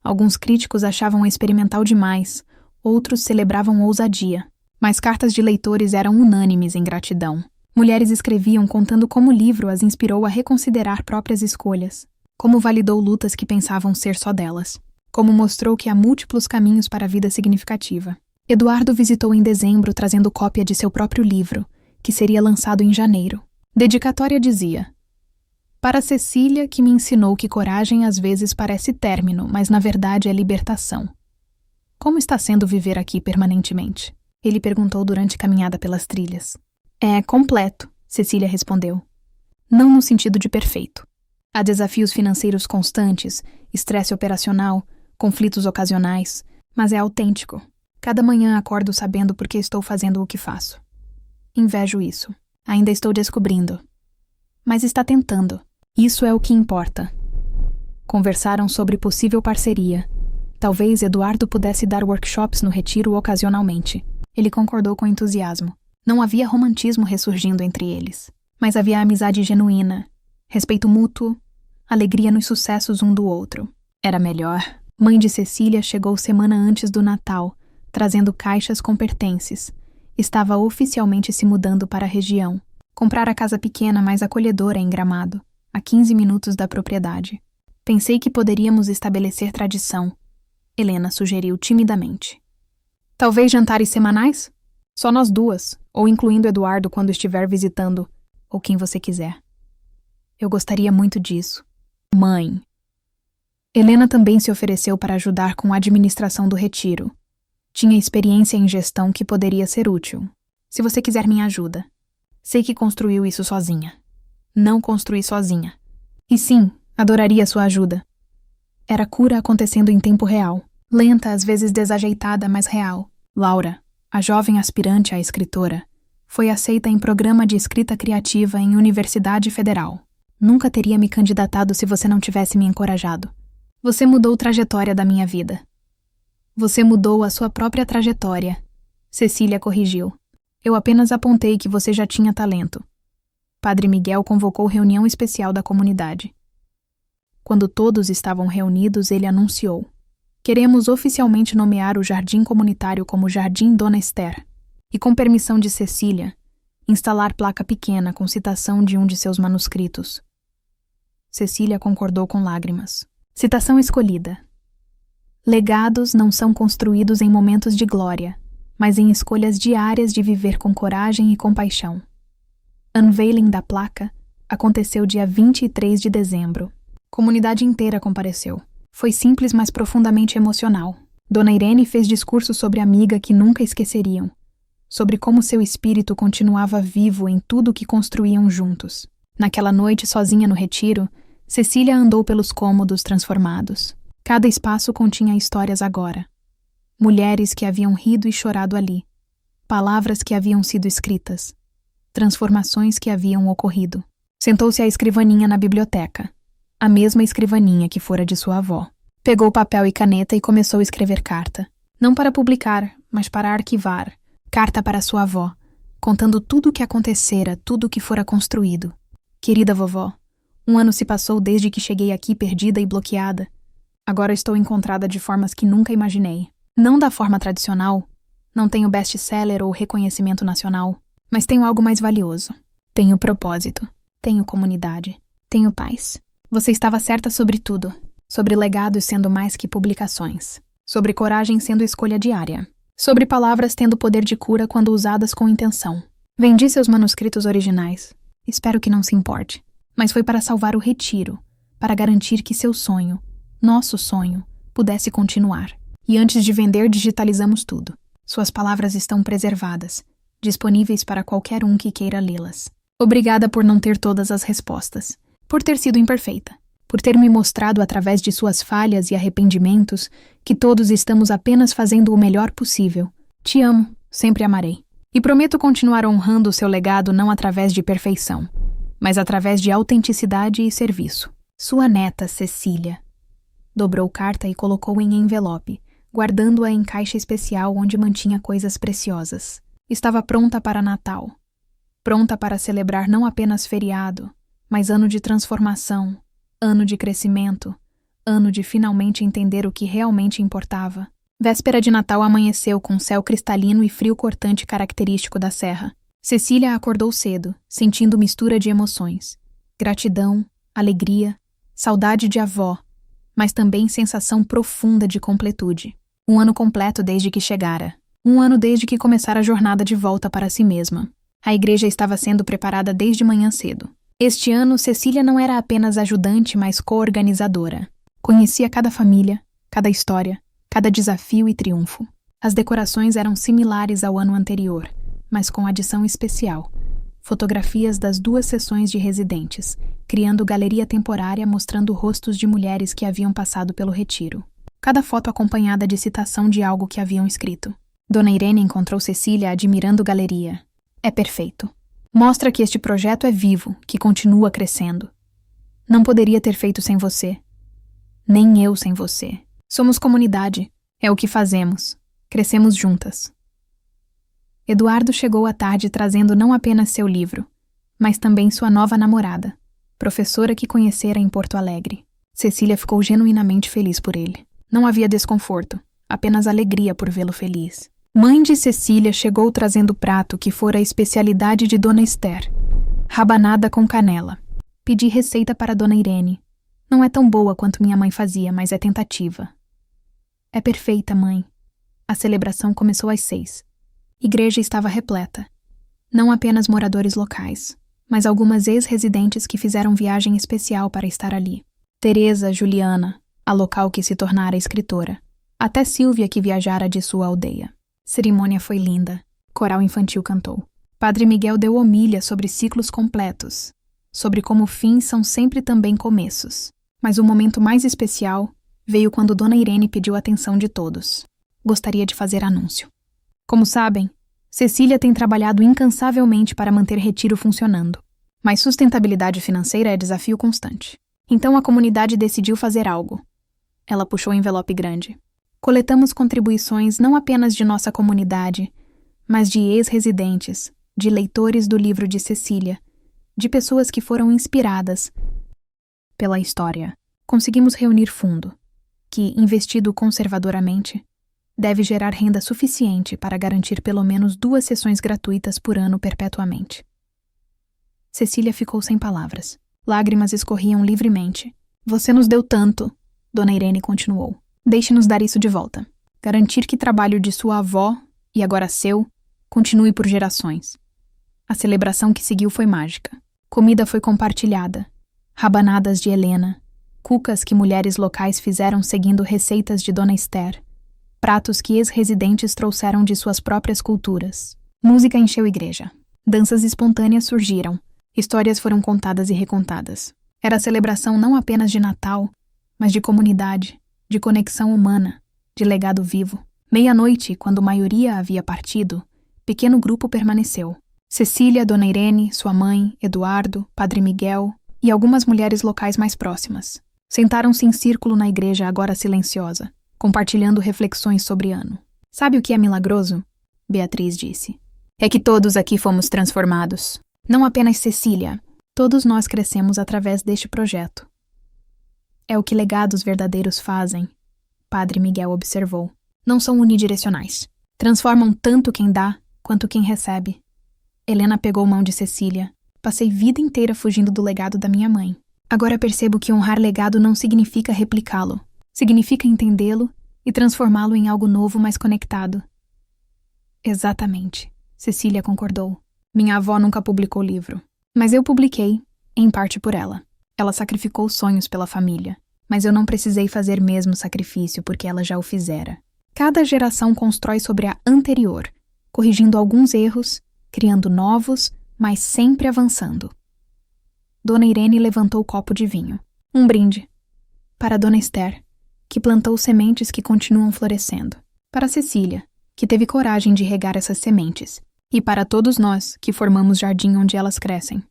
Alguns críticos achavam experimental demais, outros celebravam ousadia, mas cartas de leitores eram unânimes em gratidão. Mulheres escreviam contando como o livro as inspirou a reconsiderar próprias escolhas, como validou lutas que pensavam ser só delas, como mostrou que há múltiplos caminhos para a vida significativa. Eduardo visitou em dezembro trazendo cópia de seu próprio livro, que seria lançado em janeiro. Dedicatória dizia: para Cecília, que me ensinou que coragem às vezes parece término, mas na verdade é libertação. Como está sendo viver aqui permanentemente? Ele perguntou durante caminhada pelas trilhas. É completo, Cecília respondeu. Não no sentido de perfeito. Há desafios financeiros constantes, estresse operacional, conflitos ocasionais, mas é autêntico. Cada manhã acordo sabendo por que estou fazendo o que faço. Invejo isso. Ainda estou descobrindo. Mas está tentando. Isso é o que importa. Conversaram sobre possível parceria. Talvez Eduardo pudesse dar workshops no retiro ocasionalmente. Ele concordou com entusiasmo. Não havia romantismo ressurgindo entre eles, mas havia amizade genuína, respeito mútuo, alegria nos sucessos um do outro. Era melhor. Mãe de Cecília chegou semana antes do Natal, trazendo caixas com pertences. Estava oficialmente se mudando para a região. Comprara casa pequena, mais acolhedora em Gramado, a 15 minutos da propriedade. Pensei que poderíamos estabelecer tradição. Helena sugeriu timidamente. Talvez jantares semanais? Só nós duas, ou incluindo Eduardo quando estiver visitando, ou quem você quiser. Eu gostaria muito disso. Mãe. Helena também se ofereceu para ajudar com a administração do retiro. Tinha experiência em gestão que poderia ser útil. Se você quiser minha ajuda. Sei que construiu isso sozinha. Não construí sozinha. E sim, adoraria sua ajuda. Era cura acontecendo em tempo real. Lenta, às vezes desajeitada, mas real. Laura, a jovem aspirante à escritora, foi aceita em programa de escrita criativa em Universidade Federal. Nunca teria me candidatado se você não tivesse me encorajado. Você mudou a trajetória da minha vida. Você mudou a sua própria trajetória. Cecília corrigiu. Eu apenas apontei que você já tinha talento. Padre Miguel convocou reunião especial da comunidade. Quando todos estavam reunidos, ele anunciou: queremos oficialmente nomear o jardim comunitário como Jardim Dona Esther. E com permissão de Cecília, instalar placa pequena com citação de um de seus manuscritos. Cecília concordou com lágrimas. Citação escolhida. Legados não são construídos em momentos de glória, mas em escolhas diárias de viver com coragem e compaixão. Unveiling da placa aconteceu dia 23 de dezembro. Comunidade inteira compareceu. Foi simples, mas profundamente emocional. Dona Irene fez discurso sobre a amiga que nunca esqueceriam, sobre como seu espírito continuava vivo em tudo o que construíam juntos. Naquela noite, sozinha no retiro, Cecília andou pelos cômodos transformados. Cada espaço continha histórias agora. Mulheres que haviam rido e chorado ali. Palavras que haviam sido escritas. Transformações que haviam ocorrido. Sentou-se à escrivaninha na biblioteca. A mesma escrivaninha que fora de sua avó. Pegou papel e caneta e começou a escrever carta. Não para publicar, mas para arquivar. Carta para sua avó, contando tudo o que acontecera, tudo o que fora construído. Querida vovó, 1 ano se passou desde que cheguei aqui perdida e bloqueada. Agora estou encontrada de formas que nunca imaginei. Não da forma tradicional, não tenho best-seller ou reconhecimento nacional, mas tenho algo mais valioso. Tenho propósito, tenho comunidade, tenho paz. Você estava certa sobre tudo, sobre legados sendo mais que publicações, sobre coragem sendo escolha diária, sobre palavras tendo poder de cura quando usadas com intenção. Vendi seus manuscritos originais. Espero que não se importe. Mas foi para salvar o retiro, para garantir que seu sonho, nosso sonho, pudesse continuar. E antes de vender, digitalizamos tudo. Suas palavras estão preservadas, disponíveis para qualquer um que queira lê-las. Obrigada por não ter todas as respostas, por ter sido imperfeita, por ter me mostrado através de suas falhas e arrependimentos que todos estamos apenas fazendo o melhor possível. Te amo, sempre amarei. E prometo continuar honrando o seu legado não através de perfeição, mas através de autenticidade e serviço. Sua neta, Cecília. Dobrou carta e colocou em envelope, guardando-a em caixa especial onde mantinha coisas preciosas. Estava pronta para Natal. Pronta para celebrar não apenas feriado, mas ano de transformação, ano de crescimento, ano de finalmente entender o que realmente importava. Véspera de Natal amanheceu com céu cristalino e frio cortante característico da serra. Cecília acordou cedo, sentindo mistura de emoções. Gratidão, alegria, saudade de avó, mas também sensação profunda de completude. 1 ano completo desde que chegara. 1 ano desde que começara a jornada de volta para si mesma. A igreja estava sendo preparada desde manhã cedo. Este ano, Cecília não era apenas ajudante, mas co-organizadora. Conhecia cada família, cada história, cada desafio e triunfo. As decorações eram similares ao ano anterior, mas com adição especial. Fotografias das 2 sessões de residentes, criando galeria temporária mostrando rostos de mulheres que haviam passado pelo retiro. Cada foto acompanhada de citação de algo que haviam escrito. Dona Irene encontrou Cecília admirando galeria. É perfeito. Mostra que este projeto é vivo, que continua crescendo. Não poderia ter feito sem você. Nem eu sem você. Somos comunidade. É o que fazemos. Crescemos juntas. Eduardo chegou à tarde trazendo não apenas seu livro, mas também sua nova namorada, professora que conhecera em Porto Alegre. Cecília ficou genuinamente feliz por ele. Não havia desconforto, apenas alegria por vê-lo feliz. Mãe de Cecília chegou trazendo o prato que fora a especialidade de Dona Esther, rabanada com canela. Pedi receita para Dona Irene. Não é tão boa quanto minha mãe fazia, mas é tentativa. É perfeita, mãe. A celebração começou às 6. Igreja estava repleta. Não apenas moradores locais, mas algumas ex-residentes que fizeram viagem especial para estar ali. Teresa, Juliana, a local que se tornara escritora. Até Silvia, que viajara de sua aldeia. Cerimônia foi linda. Coral infantil cantou. Padre Miguel deu homília sobre ciclos completos, sobre como fins são sempre também começos. Mas o momento mais especial veio quando Dona Irene pediu a atenção de todos. Gostaria de fazer anúncio. Como sabem, Cecília tem trabalhado incansavelmente para manter Retiro funcionando. Mas sustentabilidade financeira é desafio constante. Então a comunidade decidiu fazer algo. Ela puxou um envelope grande. Coletamos contribuições não apenas de nossa comunidade, mas de ex-residentes, de leitores do livro de Cecília, de pessoas que foram inspiradas pela história. Conseguimos reunir fundo, que, investido conservadoramente, deve gerar renda suficiente para garantir pelo menos 2 sessões gratuitas por ano perpetuamente. Cecília ficou sem palavras. Lágrimas escorriam livremente. Você nos deu tanto, Dona Irene continuou. Deixe-nos dar isso de volta. Garantir que trabalho de sua avó, e agora seu, continue por gerações. A celebração que seguiu foi mágica. Comida foi compartilhada. Rabanadas de Helena. Cucas que mulheres locais fizeram seguindo receitas de Dona Esther. Pratos que ex-residentes trouxeram de suas próprias culturas. Música encheu a igreja. Danças espontâneas surgiram. Histórias foram contadas e recontadas. Era a celebração não apenas de Natal, mas de comunidade, de conexão humana, de legado vivo. Meia-noite, quando a maioria havia partido, pequeno grupo permaneceu. Cecília, Dona Irene, sua mãe, Eduardo, Padre Miguel e algumas mulheres locais mais próximas. Sentaram-se em círculo na igreja agora silenciosa, compartilhando reflexões sobre ano. Sabe o que é milagroso? Beatriz disse. É que todos aqui fomos transformados. Não apenas Cecília. Todos nós crescemos através deste projeto. É o que legados verdadeiros fazem, Padre Miguel observou. Não são unidirecionais. Transformam tanto quem dá quanto quem recebe. Helena pegou mão de Cecília. Passei vida inteira fugindo do legado da minha mãe. Agora percebo que honrar legado não significa replicá-lo. Significa entendê-lo e transformá-lo em algo novo mais conectado. Exatamente, Cecília concordou. Minha avó nunca publicou livro. Mas eu publiquei, em parte por ela. Ela sacrificou sonhos pela família. Mas eu não precisei fazer mesmo sacrifício porque ela já o fizera. Cada geração constrói sobre a anterior, corrigindo alguns erros, criando novos, mas sempre avançando. Dona Irene levantou o copo de vinho. Um brinde. Para Dona Esther, que plantou sementes que continuam florescendo. Para Cecília, que teve coragem de regar essas sementes. E para todos nós, que formamos jardim onde elas crescem.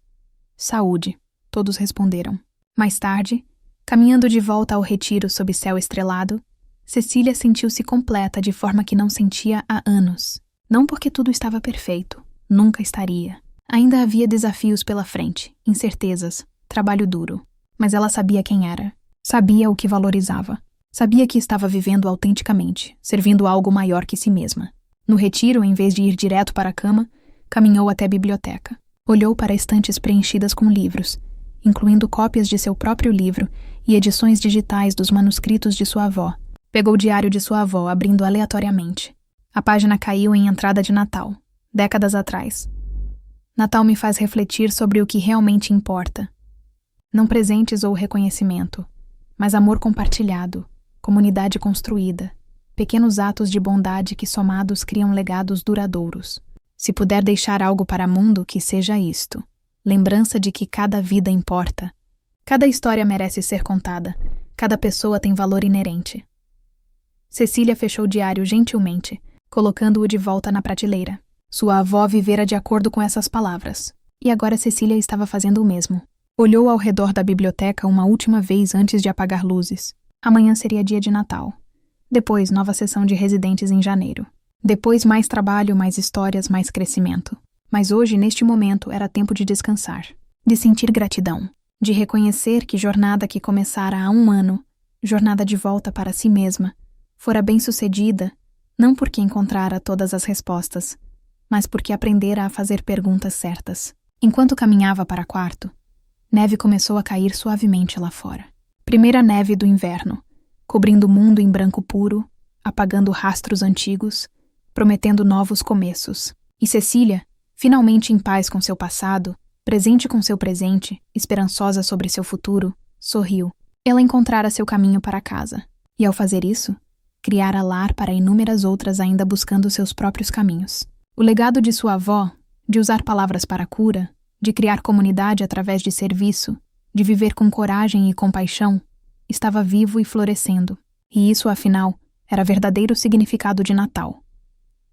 Saúde, todos responderam. Mais tarde, caminhando de volta ao retiro sob céu estrelado, Cecília sentiu-se completa de forma que não sentia há anos. Não porque tudo estava perfeito, nunca estaria. Ainda havia desafios pela frente, incertezas, trabalho duro. Mas ela sabia quem era, sabia o que valorizava. Sabia que estava vivendo autenticamente, servindo algo maior que si mesma. No retiro, em vez de ir direto para a cama, caminhou até a biblioteca. Olhou para estantes preenchidas com livros, incluindo cópias de seu próprio livro e edições digitais dos manuscritos de sua avó. Pegou o diário de sua avó, abrindo aleatoriamente. A página caiu em entrada de Natal, décadas atrás. Natal me faz refletir sobre o que realmente importa. Não presentes ou reconhecimento, mas amor compartilhado, comunidade construída, pequenos atos de bondade que somados criam legados duradouros. Se puder deixar algo para o mundo, que seja isto. Lembrança de que cada vida importa. Cada história merece ser contada. Cada pessoa tem valor inerente. Cecília fechou o diário gentilmente, colocando-o de volta na prateleira. Sua avó vivera de acordo com essas palavras. E agora Cecília estava fazendo o mesmo. Olhou ao redor da biblioteca uma última vez antes de apagar luzes. Amanhã seria dia de Natal. Depois, nova sessão de residentes em janeiro. Depois, mais trabalho, mais histórias, mais crescimento. Mas hoje, neste momento, era tempo de descansar. De sentir gratidão. De reconhecer que jornada que começara há 1 ano, jornada de volta para si mesma, fora bem-sucedida, não porque encontrara todas as respostas, mas porque aprendera a fazer perguntas certas. Enquanto caminhava para o quarto, neve começou a cair suavemente lá fora. Primeira neve do inverno, cobrindo o mundo em branco puro, apagando rastros antigos, prometendo novos começos. E Cecília, finalmente em paz com seu passado, presente com seu presente, esperançosa sobre seu futuro, sorriu. Ela encontrara seu caminho para casa. E ao fazer isso, criara lar para inúmeras outras ainda buscando seus próprios caminhos. O legado de sua avó, de usar palavras para a cura, de criar comunidade através de serviço, de viver com coragem e compaixão, estava vivo e florescendo. E isso, afinal, era verdadeiro significado de Natal.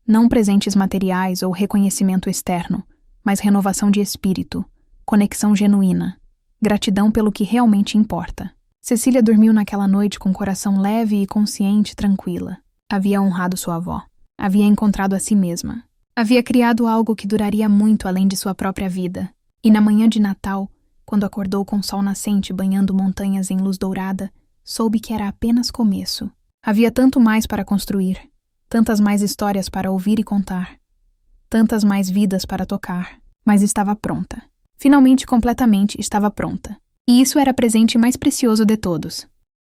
Não presentes materiais ou reconhecimento externo, mas renovação de espírito, conexão genuína, gratidão pelo que realmente importa. Cecília dormiu naquela noite com o coração leve e consciente tranquila. Havia honrado sua avó. Havia encontrado a si mesma. Havia criado algo que duraria muito além de sua própria vida. E na manhã de Natal, quando acordou com o sol nascente banhando montanhas em luz dourada, soube que era apenas começo. Havia tanto mais para construir, tantas mais histórias para ouvir e contar, tantas mais vidas para tocar, mas estava pronta. Finalmente, completamente, estava pronta. E isso era o presente mais precioso de todos.